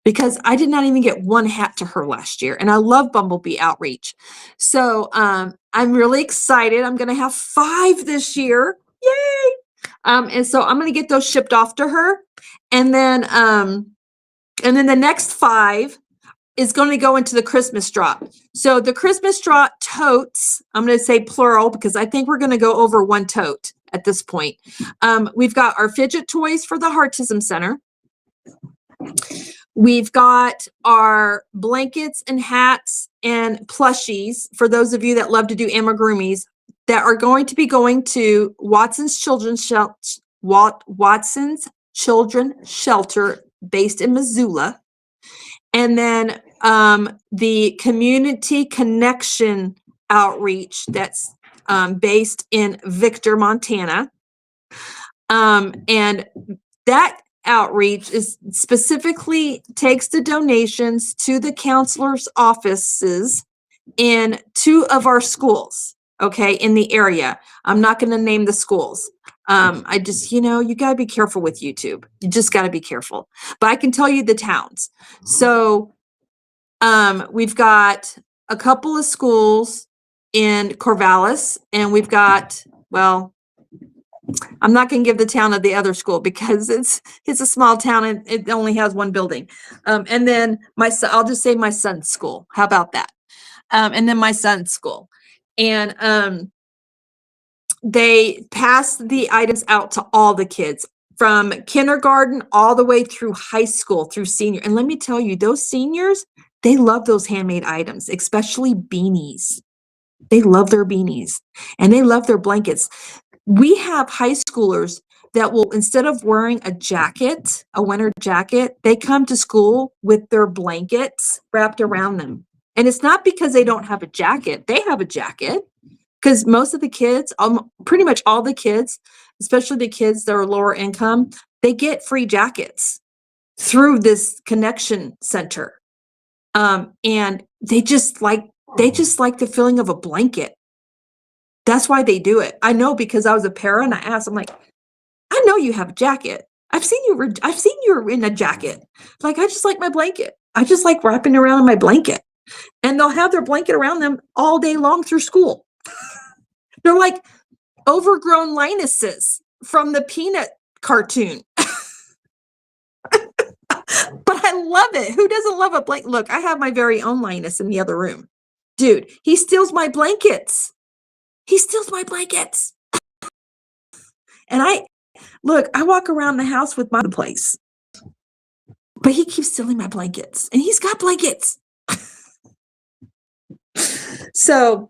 Because I did not even get 1 hat to her last year. And I love Bumble Bee Outreach. So I'm really excited. I'm going to have 5 this year. Yay. And so I'm going to get those shipped off to her. And then the next 5 is going to go into the Christmas drop. So the Christmas drop totes, I'm going to say plural because I think we're going to go over 1 tote at this point. We've got our fidget toys for the HEARTism Center. We've got our blankets and hats and plushies for those of you that love to do amigurumis that are going to be going to Watson's Children's Shelter based in Missoula. And then the Community Connection Outreach that's based in Victor, Montana. And that outreach is specifically takes the donations to the counselors' offices in 2 of our schools, okay, in the area. I'm not going to name the schools. I just, you got to be careful with YouTube. You just got to be careful. But I can tell you the towns. So we've got a couple of schools in Corvallis, and we've got, well, I'm not going to give the town of the other school because it's a small town and it only has 1 building. And then I'll just say my son's school. How about that? And then my son's school. And they pass the items out to all the kids from kindergarten all the way through high school, through senior. And let me tell you, those seniors, they love those handmade items, especially beanies. They love their beanies and they love their blankets. We have high schoolers that will, instead of wearing a jacket, a winter jacket, they come to school with their blankets wrapped around them. And it's not because they don't have a jacket. They have a jacket because most of the kids, pretty much all the kids, especially the kids that are lower income, they get free jackets through this connection center. And they just like the feeling of a blanket. That's why they do it. I know because I was a parent. I asked, I'm like, I know you have a jacket. I've seen you in a jacket. Like, I just like my blanket. I just like wrapping around in my blanket. And they'll have their blanket around them all day long through school. They're like overgrown Linuses from the Peanut cartoon. But I love it. Who doesn't love a blanket? Look, I have my very own Linus in the other room. Dude, he steals my blankets. And I walk around the house with my place, but he keeps stealing my blankets, and he's got blankets. So,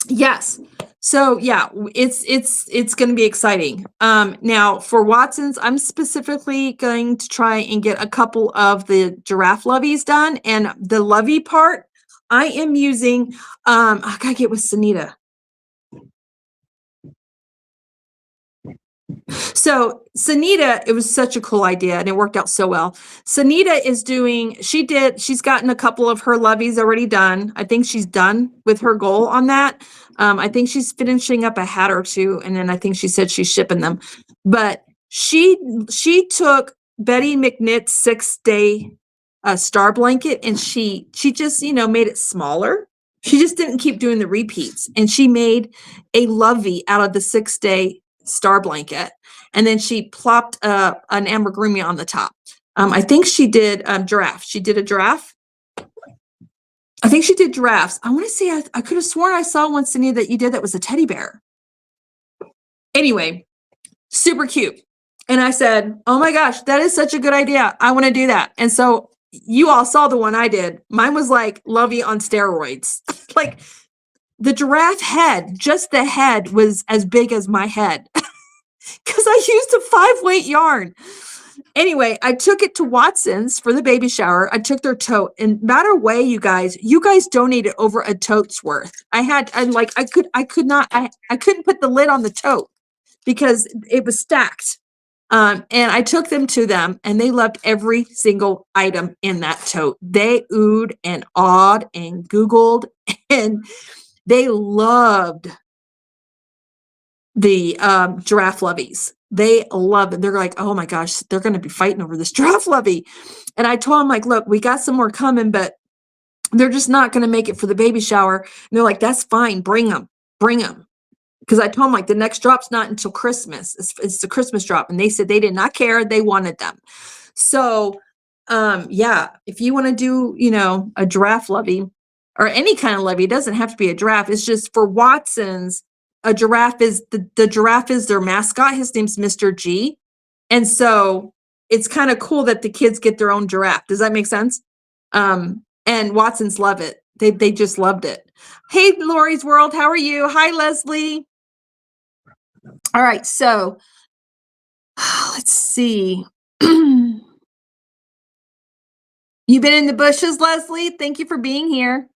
yes. So yeah, it's going to be exciting. Now for Watson's, I'm specifically going to try and get a couple of the giraffe loveys done, and the lovey part I am using. I gotta get with Sunita. So Sunita, it was such a cool idea and it worked out so well. Sunita she's gotten a couple of her loveys already done. I think she's done with her goal on that. I think she's finishing up a hat or two, and then I think she said she's shipping them. But she took Betty McNitt's 6-day star blanket, and she just, made it smaller. She just didn't keep doing the repeats, and she made a lovey out of the 6-day star blanket, and then she plopped an amigurumi on the top. I think she did giraffe. She did a giraffe. I think she did giraffes. I want to say I could have sworn I saw one, Cindy, that you did that was a teddy bear. Anyway, super cute. And I said, oh my gosh, that is such a good idea. I want to do that. And so you all saw the one I did. Mine was like lovey on steroids. Like the giraffe head, just the head was as big as my head because I used a 5-weight yarn. Anyway, I took it to Watson's for the baby shower. I took their tote, and matter way, you guys donated over a tote's worth. I couldn't put the lid on the tote because it was stacked. And I took them to them, and they loved every single item in that tote. They oohed and awed and Googled, and they loved the giraffe loveys. They love it. They're like, oh my gosh, they're going to be fighting over this giraffe lovey. And I told them, like, look, we got some more coming, but they're just not going to make it for the baby shower. And they're like, that's fine. Bring them. Because I told them, like, the next drop's not until Christmas. It's the Christmas drop. And they said they did not care. They wanted them. So, yeah, if you want to do, a giraffe lovey or any kind of lovey, it doesn't have to be a giraffe. It's just for Watson's. A giraffe is the giraffe is their mascot. His name's Mr. G. And so it's kind of cool that the kids get their own giraffe. Does that make sense? And Watson's love it. They just loved it. Hey, Lori's World, how are you? Hi, Leslie. All right, so let's see. You've been in the bushes, Leslie? Thank you for being here.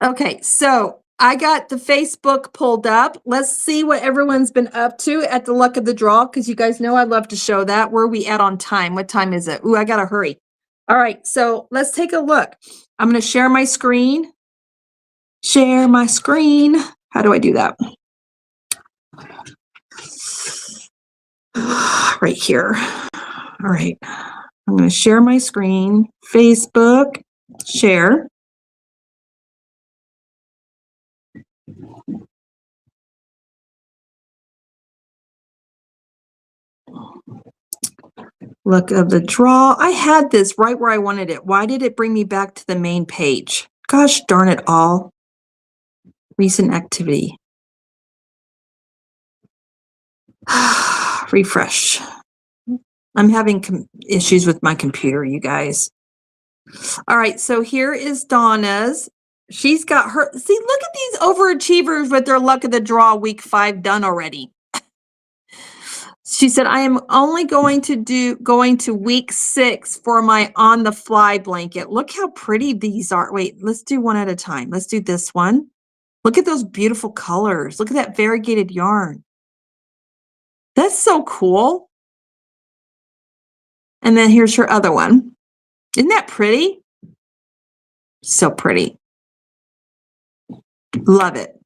Okay, so I got the Facebook pulled up. Let's see what everyone's been up to at the luck of the draw, because you guys know I love to show that. Where are we at on time? What time is it? Ooh, I gotta hurry. All right, so let's take a look. I'm gonna share my screen. Share my screen. How do I do that? Right here. All right, I'm gonna share my screen. Facebook, share. Look of the draw. I had this right where I wanted it. Why did it bring me back to the main page? Gosh darn it all. Recent activity. Refresh. I'm having issues with my computer, you guys. All right, so here is Donna's. She's got her, see, look at these overachievers with their luck of the draw week 5 done already. She said, I am only going to week 6 for my on the fly blanket. Look how pretty these are. Wait, let's do one at a time. Let's do this one. Look at those beautiful colors. Look at that variegated yarn. That's so cool. And then here's her other one. Isn't that pretty? So pretty. Love it.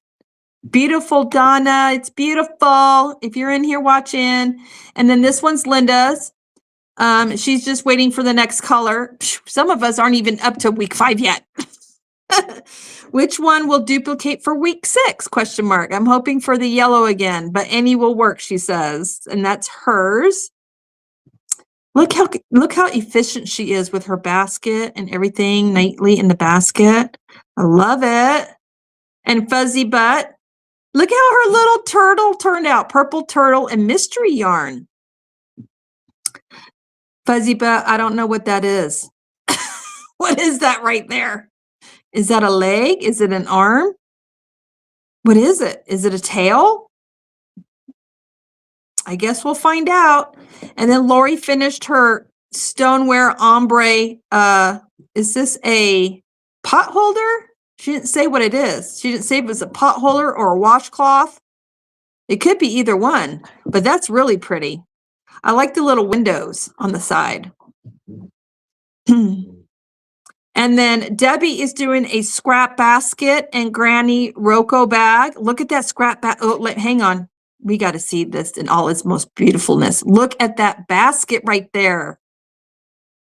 Beautiful, Donna. It's beautiful. If you're in here watching. And then this one's Linda's. She's just waiting for the next color. Some of us aren't even up to week 5 yet. Which one will duplicate for week 6? Question mark. I'm hoping for the yellow again, but any will work, she says. And that's hers. Look how efficient she is with her basket and everything neatly in the basket. I love it. And Fuzzy Butt. Look how her little turtle turned out. Purple turtle and mystery yarn. Fuzzy Butt, I don't know what that is. What is that right there? Is that a leg? Is it an arm? What is it? Is it a tail? I guess we'll find out. And then Lori finished her stoneware ombre. Is this a pot holder? She didn't say what it is. She didn't say if it was a pot holder or a washcloth. It could be either one, but that's really pretty. I like the little windows on the side. And then Debbie is doing a scrap basket and Granny Rocco bag. Look at that scrap bag. Oh, hang on. We got to see this in all its most beautifulness. Look at that basket right there.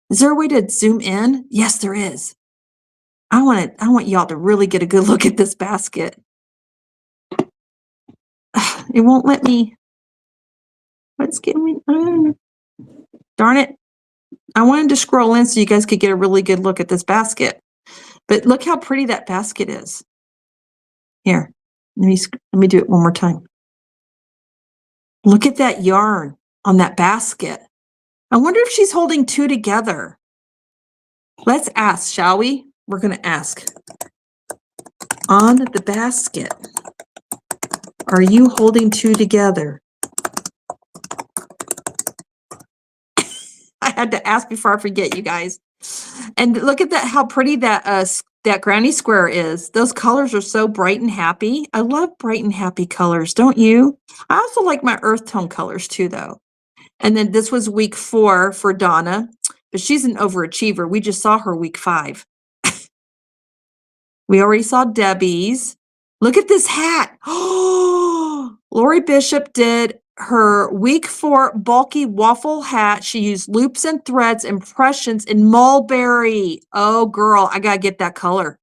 Is there a way to zoom in? Yes, there is. I want y'all to really get a good look at this basket. It won't let me. What's getting me? Darn it. I wanted to scroll in so you guys could get a really good look at this basket. But look how pretty that basket is. Here, let me do it one more time. Look at that yarn on that basket. I wonder if she's holding 2 together. Let's ask, shall we? We're going to ask. On the basket, are you holding 2 together? I had to ask before I forget, you guys. And look at that, how pretty that granny square is. Those colors are so bright and happy. I love bright and happy colors, don't you? I also like my earth tone colors too, though. And then this was week 4 for Donna, but she's an overachiever. We just saw her week 5. We already saw Debbie's. Look at this hat. Oh, Lori Bishop did her week 4 bulky waffle hat. She used loops and threads, impressions in mulberry. Oh, girl, I got to get that color.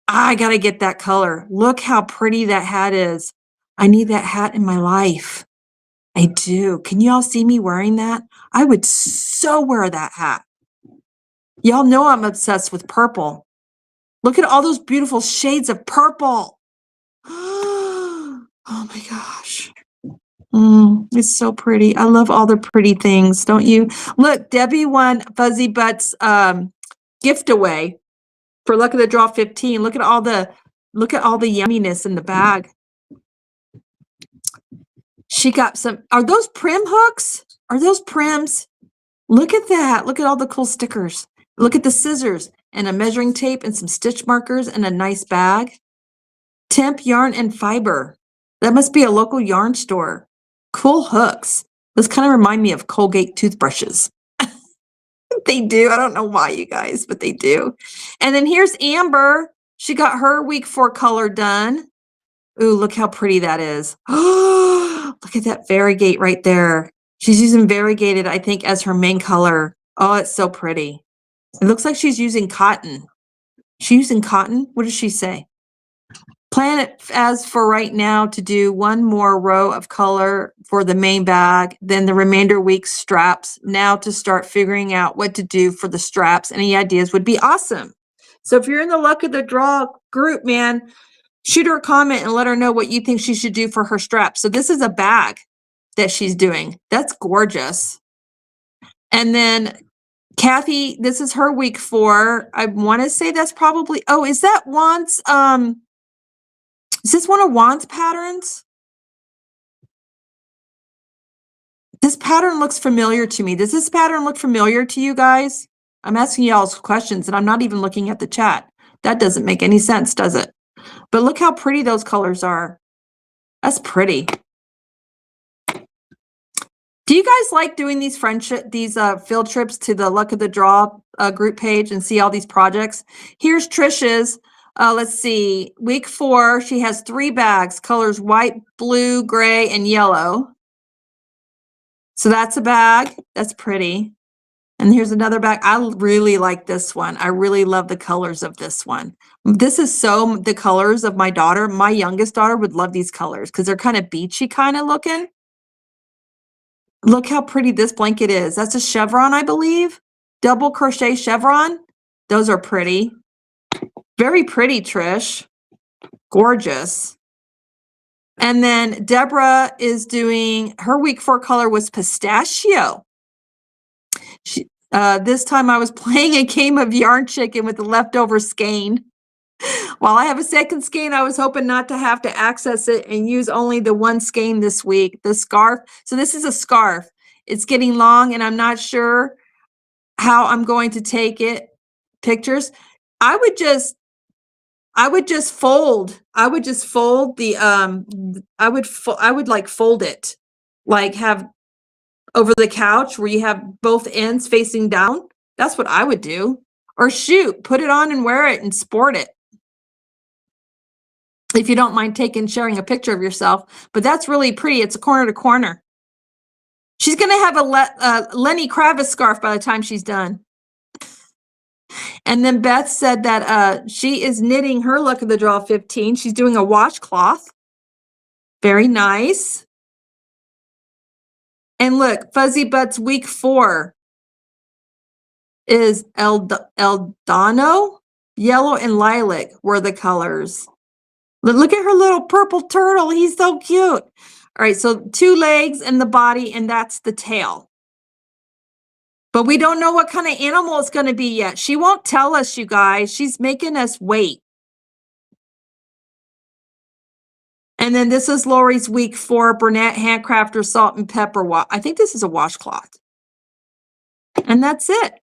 I got to get that color. Look how pretty that hat is. I need that hat in my life. I do. Can you all see me wearing that? I would so wear that hat. Y'all know I'm obsessed with purple. Look at all those beautiful shades of purple. Oh my gosh. It's so pretty. I love all the pretty things, don't you? Look, Debbie won Fuzzy Butt's gift away for Luck of the Draw 15. Look at all the yumminess in the bag. She got some. Are those prim hooks? Are those prims? Look at that. Look at all the cool stickers. Look at the scissors and a measuring tape and some stitch markers and a nice bag. Temp yarn and fiber. That must be a local yarn store. Cool hooks. Those kind of remind me of Colgate toothbrushes. They do. I don't know why, you guys, but they do. And then here's Amber. She got her week 4 color done. Ooh, look how pretty that is. Oh, look at that variegate right there. She's using variegated, I think, as her main color. Oh, it's so pretty. It looks like she's using cotton. She's using cotton? What does she say? Plan it as for right now to do 1 more row of color for the main bag, then the remainder week straps. Now to start figuring out what to do for the straps. Any ideas would be awesome. So if you're in the Luck of the Draw group, man, shoot her a comment and let her know what you think she should do for her straps. So this is a bag that she's doing. That's gorgeous. And then Kathy, this is her week 4. I want to say that's probably, oh, is that Juan's, is this one of Juan's patterns? This pattern looks familiar to me. Does this pattern look familiar to you guys? I'm asking y'all questions and I'm not even looking at the chat. That doesn't make any sense, does it? But look how pretty those colors are. That's pretty. Do you guys like doing these field trips to the Luck of the Draw group page and see all these projects? Here's Trisha's. Let's see. Week 4, she has 3 bags, colors white, blue, gray, and yellow. So that's a bag. That's pretty. And here's another bag. I really like this one. I really love the colors of this one. This is so the colors of my daughter. My youngest daughter would love these colors because they're kind of beachy kind of looking. Look how pretty this blanket is. That's a chevron, I believe. Double crochet chevron. Those are pretty. Very pretty, Trish. Gorgeous. And then Deborah is doing, her week 4 color was pistachio. This time I was playing a game of yarn chicken with the leftover skein. While I have a second skein, I was hoping not to have to access it and use only the one skein this week. The scarf. So this is a scarf. It's getting long and I'm not sure how I'm going to take it. Pictures. I would just fold. I would just fold the, I would like fold it, like have over the couch where you have both ends facing down. That's what I would do. Or shoot, put it on and wear it and sport it. If you don't mind sharing a picture of yourself, but that's really pretty. It's a corner to corner. She's going to have a Lenny Kravitz scarf by the time she's done. And then Beth said that she is knitting her Luck of the Draw 15. She's doing a washcloth. Very nice. And look, Fuzzy Butt's week 4 is Eldano. Yellow and lilac were the colors. Look at her little purple turtle. He's so cute. All right, so 2 legs and the body, and that's the tail. But we don't know what kind of animal it's going to be yet. She won't tell us, you guys. She's making us wait. And then this is Lori's week 4 Burnett Handcrafter Salt and Pepper. I think this is a washcloth. And that's it.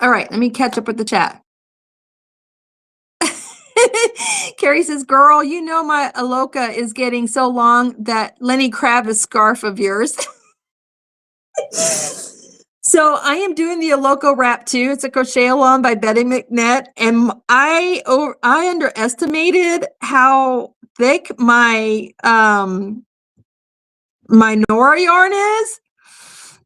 All right, let me catch up with the chat. Carrie says, girl, you know my Aloka is getting so long that Lenny Kravitz scarf of yours. So I am doing the Aloka wrap too. It's a crochet along by Betty McNett. And I underestimated how thick my Nora yarn is.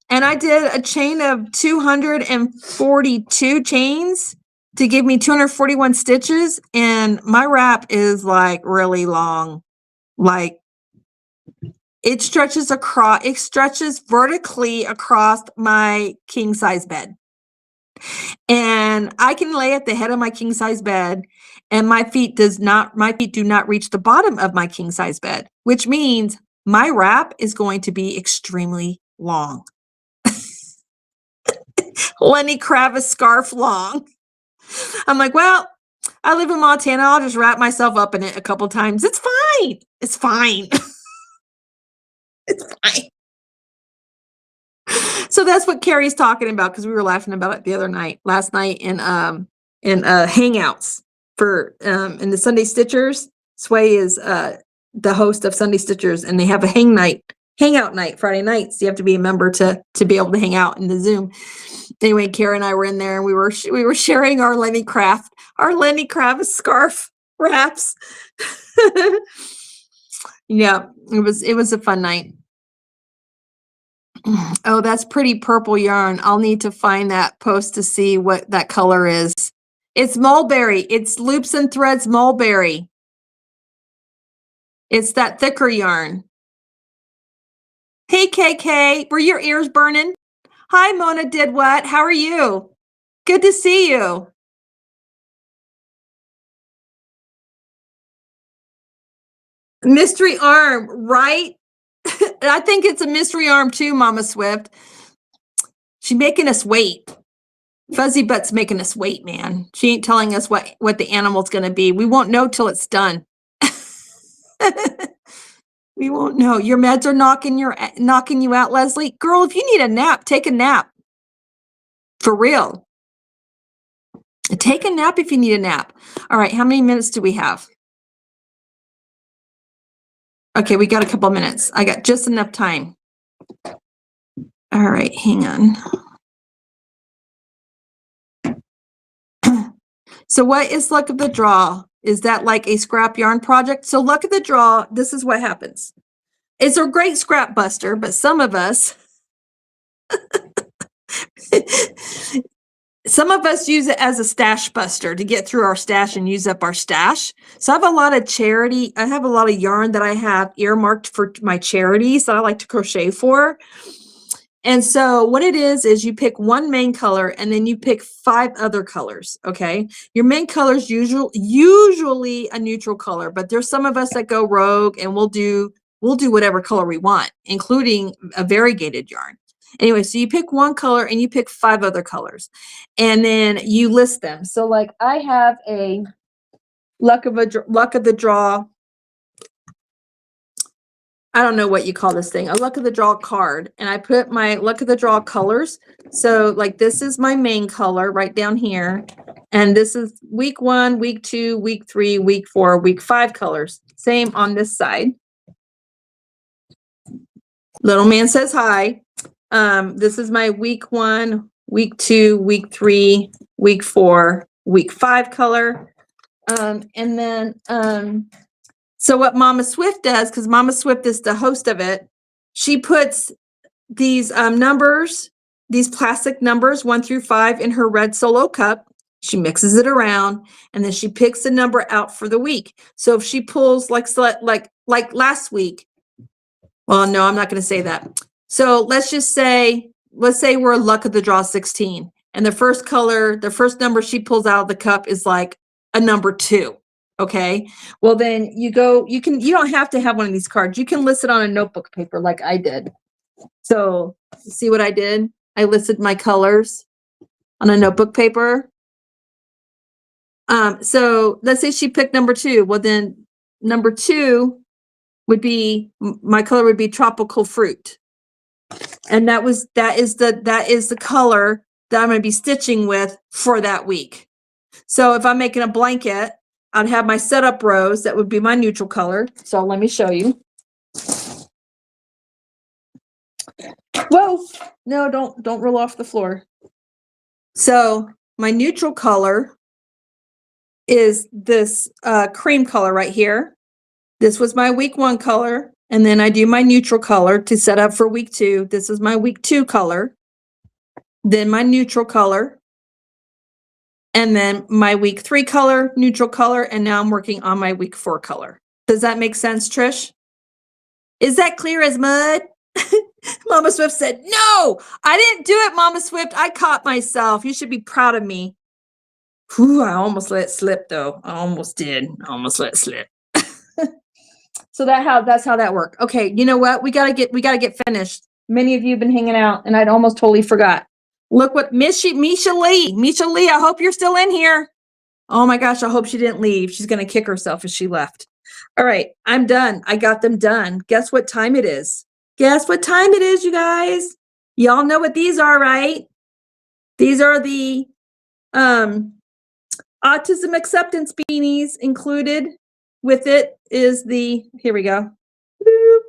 And I did a chain of 242 chains to give me 241 stitches. And my wrap is like really long. Like it stretches vertically across my king size bed. And I can lay at the head of my king size bed and my feet do not reach the bottom of my king size bed, which means my wrap is going to be extremely long. Lenny Kravitz scarf long. I'm like, well, I live in Montana. I'll just wrap myself up in it a couple times. It's fine. It's fine. It's fine. So that's what Carrie's talking about because we were laughing about it last night in Hangouts for in the Sunday Stitchers. Sway is the host of Sunday Stitchers, and they have a hangout night Friday nights. You have to be a member to be able to hang out in the Zoom. Anyway, Kara and I were in there, and we were sharing our Lenny Kravitz scarf wraps. Yeah, it was a fun night. Oh, that's pretty purple yarn. I'll need to find that post to see what that color is. It's mulberry. It's Loops and Threads mulberry. It's that thicker yarn. Hey, KK, were your ears burning? Hi, Mona Did What? How are you? Good to see you. Mystery arm, right? I think it's a mystery arm too, Mama Swift. She's making us wait. Fuzzy Butt's making us wait, man. She ain't telling us what the animal's going to be. We won't know till it's done. We won't know. Your meds are knocking you out, Leslie. Girl, if you need a nap, take a nap. For real. Take a nap if you need a nap. All right, how many minutes do we have? Okay, we got a couple minutes. I got just enough time. All right, hang on. So what is luck of the draw? Is that like a scrap yarn project? So luck of the draw, this is what happens. It's a great scrap buster, but some of us use it as a stash buster to get through our stash and use up our stash. So I have a lot of I have a lot of yarn that I have earmarked for my charities that I like to crochet for. And so what it is you pick one main color and then you pick 5 other colors, okay? Your main color is usually a neutral color, but there's some of us that go rogue and we'll do whatever color we want, including a variegated yarn. Anyway, so you pick one color and you pick 5 other colors and then you list them. So like I have a luck of the draw. I don't know what you call this thing, a luck of the draw card. And I put my luck of the draw colors. So like this is my main color right down here. And this is week 1, week 2, week 3, week 4, week 5 colors. Same on this side. Little man says hi. This is my week 1, week 2, week 3, week 4, week 5 color. And then, so what Mama Swift does, because Mama Swift is the host of it, she puts these numbers, these plastic numbers 1 through 5 in her red solo cup. She mixes it around and then she picks a number out for the week. So if she pulls like last week, well, no, I'm not going to say that. So let's say we're luck of the draw 16 and the first number she pulls out of the cup is like a number 2. Okay. Well, then you don't have to have one of these cards. You can list it on a notebook paper like I did. So see what I did? I listed my colors on a notebook paper. So let's say she picked number 2. Well, then number 2 would be, my color would be tropical fruit. And that is the color that I'm going to be stitching with for that week. So if I'm making a blanket, I'd have my setup rows. That would be my neutral color. So let me show you. Whoa, no, don't roll off the floor. So my neutral color is this cream color right here. This was my week 1 color. And then I do my neutral color to set up for week 2. This is my week 2 color. Then my neutral color. And then my week 3 color, neutral color, and now I'm working on my week 4 color. Does that make sense, Trish? Is that clear as mud? Mama Swift said, no, I didn't do it, Mama Swift. I caught myself. You should be proud of me. Whew, I almost let it slip, though. I almost did. I almost let it slip. So that's how that worked. Okay, you know what? We gotta get finished. Many of you have been hanging out, and I'd almost totally forgot. Look what Misha Lee, I hope you're still in here. Oh my gosh, I hope she didn't leave. She's going to kick herself if she left. All right, I'm done. I got them done. Guess what time it is? Guess what time it is, you guys? Y'all know what these are, right? These are the autism acceptance beanies. Included with it is here we go. Boop.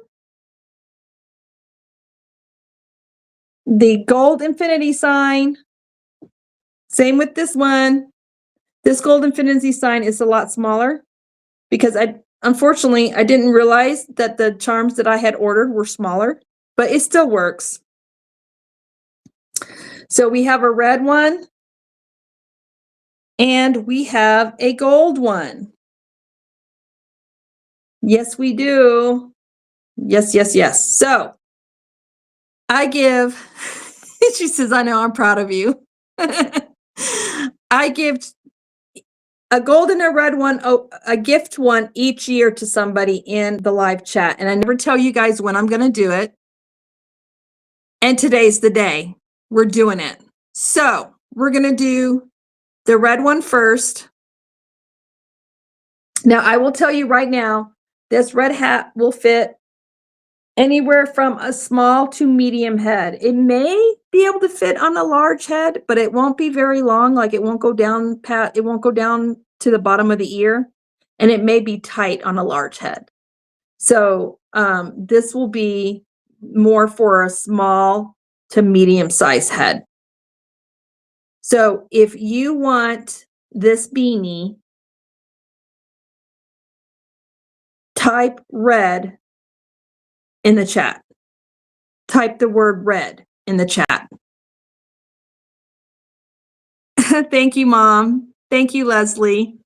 The gold infinity sign. Same with this one. This gold infinity sign is a lot smaller because unfortunately, I didn't realize that the charms that I had ordered were smaller, but it still works. So we have a red one and we have a gold one. Yes, we do. Yes, yes, yes. So I give, she says, I know, I'm proud of you. I give a gold and a red one, a gift one each year to somebody in the live chat. And I never tell you guys when I'm going to do it. And today's the day we're doing it. So we're going to do the red one first. Now, I will tell you right now, this red hat will fit anywhere from a small to medium head. It may be able to fit on a large head, but it won't be very long. Like it won't go down to the bottom of the ear, and it may be tight on a large head. So this will be more for a small to medium size head. So if you want this beanie, type red in the chat. Type the word red in the chat. Thank you, Mom. Thank you, Leslie.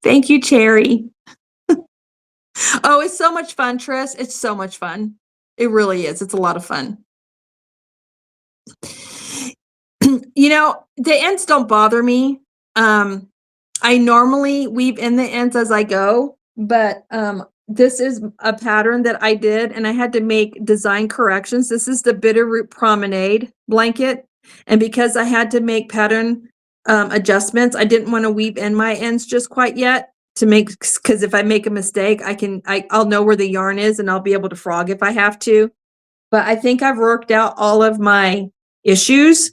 Thank you, Cherry. Oh, it's so much fun, Triss. It's so much fun. It really is. It's a lot of fun. You know, the ends don't bother me. I normally weave in the ends as I go, but this is a pattern that I did and I had to make design corrections. This is the Bitterroot Promenade blanket. And because I had to make pattern adjustments, I didn't want to weave in my ends just quite yet to make, because if I make a mistake, I'll know where the yarn is and I'll be able to frog if I have to. But I think I've worked out all of my issues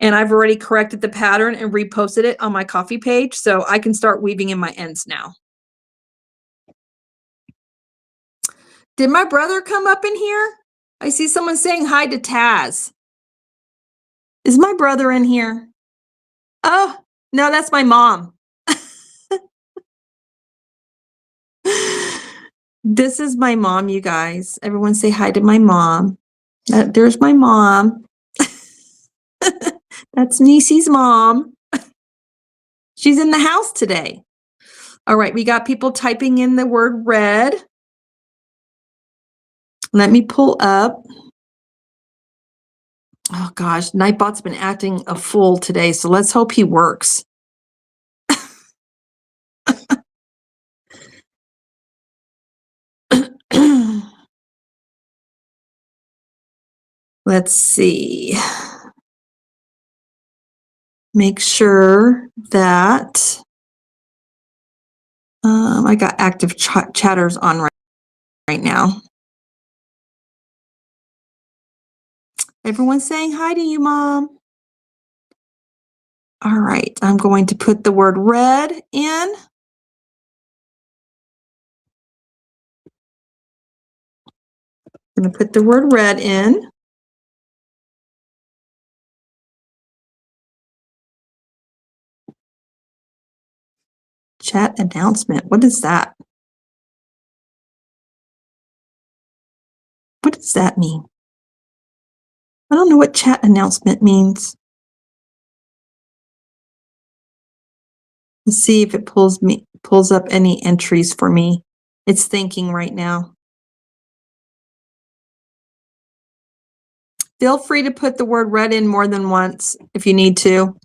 and I've already corrected the pattern and reposted it on my coffee page. So I can start weaving in my ends now. Did my brother come up in here? I see someone saying hi to Taz. Is my brother in here? Oh, no, that's my mom. This is my mom, you guys. Everyone say hi to my mom. There's my mom. That's Niecy's mom. She's in the house today. All right, we got people typing in the word red. Let me pull up. Oh gosh, Nightbot's been acting a fool today, so let's hope he works. Let's see. Make sure that I got active chatters on right now. Everyone's saying hi to you, Mom. All right, I'm going to put the word red in. I'm going to put the word red in. Chat announcement. What is that? What does that mean? I don't know what chat announcement means. Let's see if it pulls up any entries for me. It's thinking right now. Feel free to put the word red in more than once if you need to.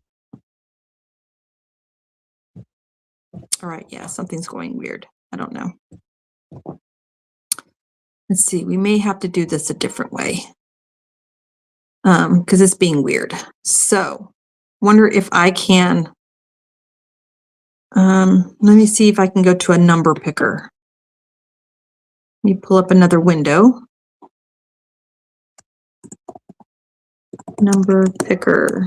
All right, yeah, something's going weird. I don't know. Let's see, we may have to do this a different way because it's being weird. So, wonder if I can, let me see if I can go to a number picker. Let me pull up another window. Number picker.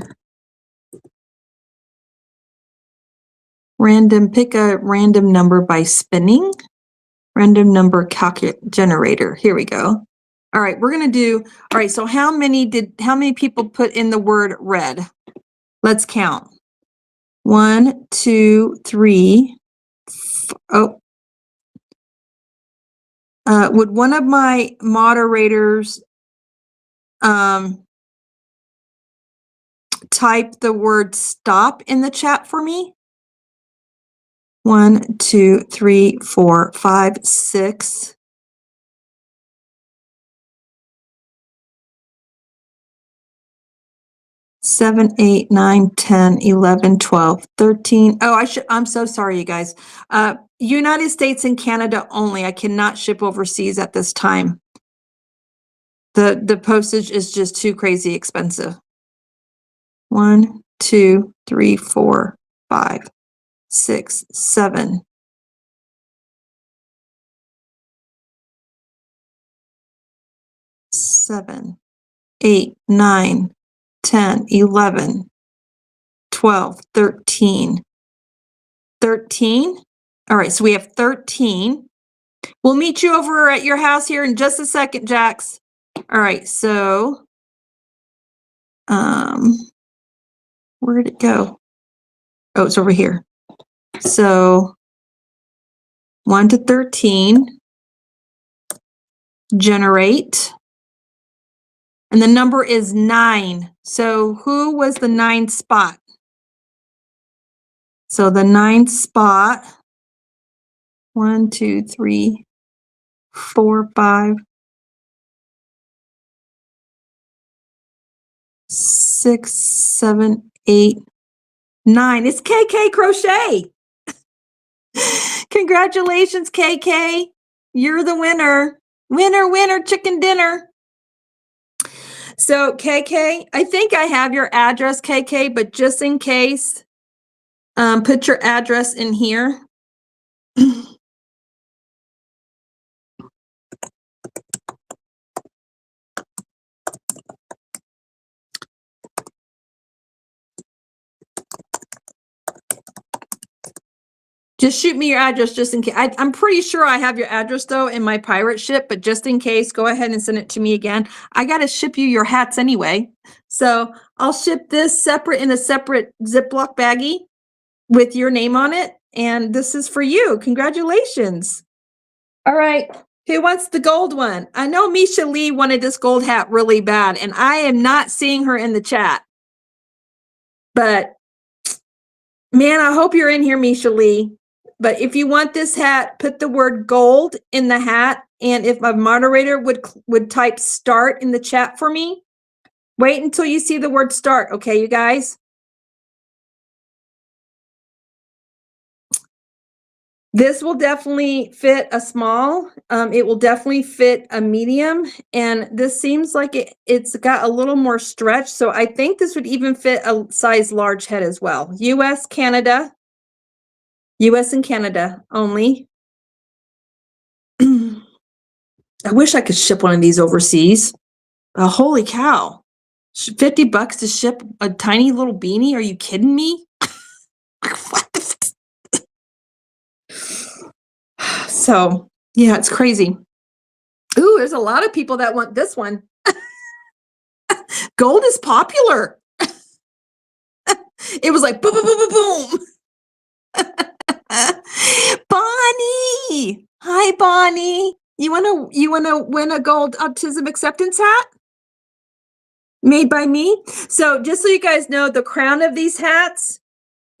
Pick a random number by spinning. Random number generator. Here we go. All right, we're going to do, all right, so how many people put in the word red? Let's count. 1, 2, 3. Would one of my moderators type the word stop in the chat for me? 1, 2, 3, 4, 5, 6. 7, 8, 9, 10, 11, 12, 13. Oh, I'm so sorry, you guys. United States and Canada only. I cannot ship overseas at this time. The postage is just too crazy expensive. 1, 2, 3, 4, 5, 6, 7. 7, 8, 9, 10, 11, 12, 13. 13? All right, so we have 13. We'll meet you over at your house here in just a second, Jax. All right, so where'd it go? Oh, it's over here. So 1 to 13, generate. And the number is 9. So who was the 9 spot? So the 9 spot, 1, 2, 3, 4, 5, 6, 7, 8, 9. It's KK Crochet. Congratulations, KK. You're the winner. Winner, winner, chicken dinner. So KK, I think I have your address, KK, but just in case, put your address in here. Just shoot me your address just in case. I'm pretty sure I have your address though in my pirate ship, but just in case, go ahead and send it to me again. I got to ship you your hats anyway. So I'll ship this separate in a separate Ziploc baggie with your name on it. And this is for you. Congratulations. All right. Who wants the gold one? I know Misha Lee wanted this gold hat really bad, and I am not seeing her in the chat. But man, I hope you're in here, Misha Lee. But if you want this hat, put the word gold in the hat. And if a moderator would type start in the chat for me, wait until you see the word start. Okay, you guys? This will definitely fit a small. It will definitely fit a medium. And this seems like it's got a little more stretch. So I think this would even fit a size large head as well. US, Canada. US and Canada only. I wish I could ship one of these overseas. Holy cow. $50 to ship a tiny little beanie? Are you kidding me? What the So, yeah, it's crazy. Ooh, there's a lot of people that want this one. Gold is popular. It was like boom, boom, boom, boom, boom. Bonnie. Hi, Bonnie. You wanna win a gold autism acceptance hat? Made by me. So just so you guys know, the crown of these hats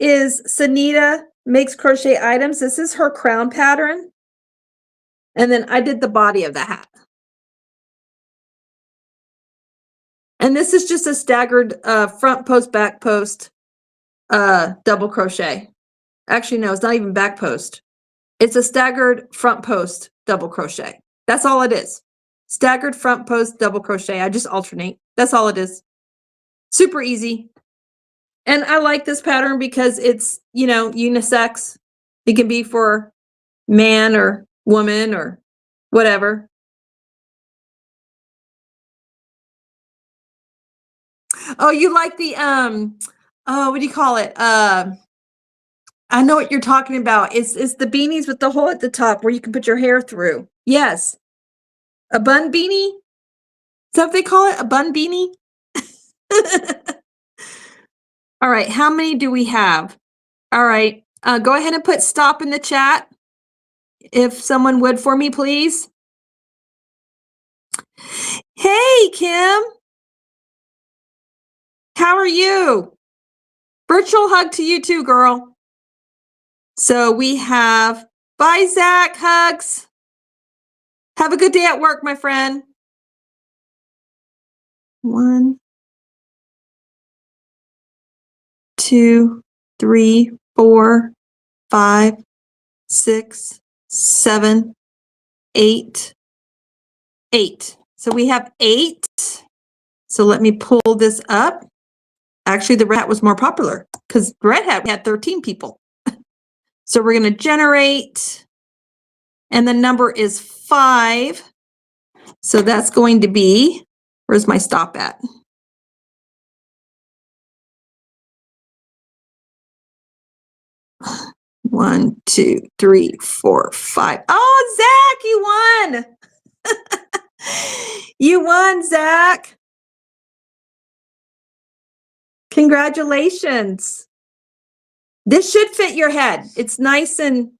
is Sanita Makes Crochet Items. This is her crown pattern. And then I did the body of the hat. And this is just a staggered front post, back post, double crochet. Actually, no, it's not even back post. It's a staggered front post, double crochet. That's all it is. Staggered front post, double crochet. I just alternate. That's all it is. Super easy. And I like this pattern because it's, you know, unisex. It can be for man or woman or whatever. Oh, you like the, what do you call it? I know what you're talking about. It's the beanies with the hole at the top where you can put your hair through. Yes. A bun beanie? Is that what they call it? A bun beanie? All right. How many do we have? All right. Go ahead and put stop in the chat. If someone would for me, please. Hey, Kim. How are you? Virtual hug to you too, girl. So we have, bye, Zach, hugs. Have a good day at work, my friend. 1, 2, 3, 4, 5, 6, 7, 8, 8. So we have 8. So let me pull this up. Actually, the red hat was more popular because red hat had 13 people. So we're going to generate, and the number is 5. So that's going to be, where's my stop at? One, 2, 3, 4, 5. Oh, Zach, you won. You won, Zach. Congratulations. This should fit your head. It's nice and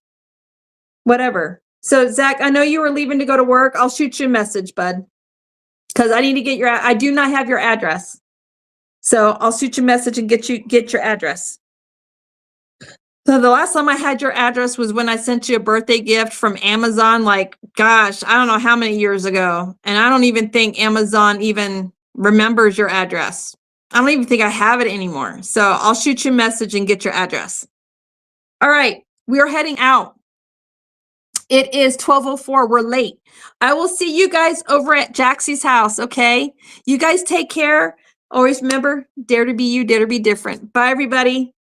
whatever. So Zach, I know you were leaving to go to work. I'll shoot you a message, bud, because I need to get I do not have your address. So I'll shoot you a message and get your address. So the last time I had your address was when I sent you a birthday gift from Amazon, like, gosh, I don't know how many years ago. And I don't even think Amazon even remembers your address. I don't even think I have it anymore. So I'll shoot you a message and get your address. All right, we are heading out. It is 12:04. We're late. I will see you guys over at Jaxie's house, okay? You guys take care. Always remember, dare to be you, dare to be different. Bye, everybody.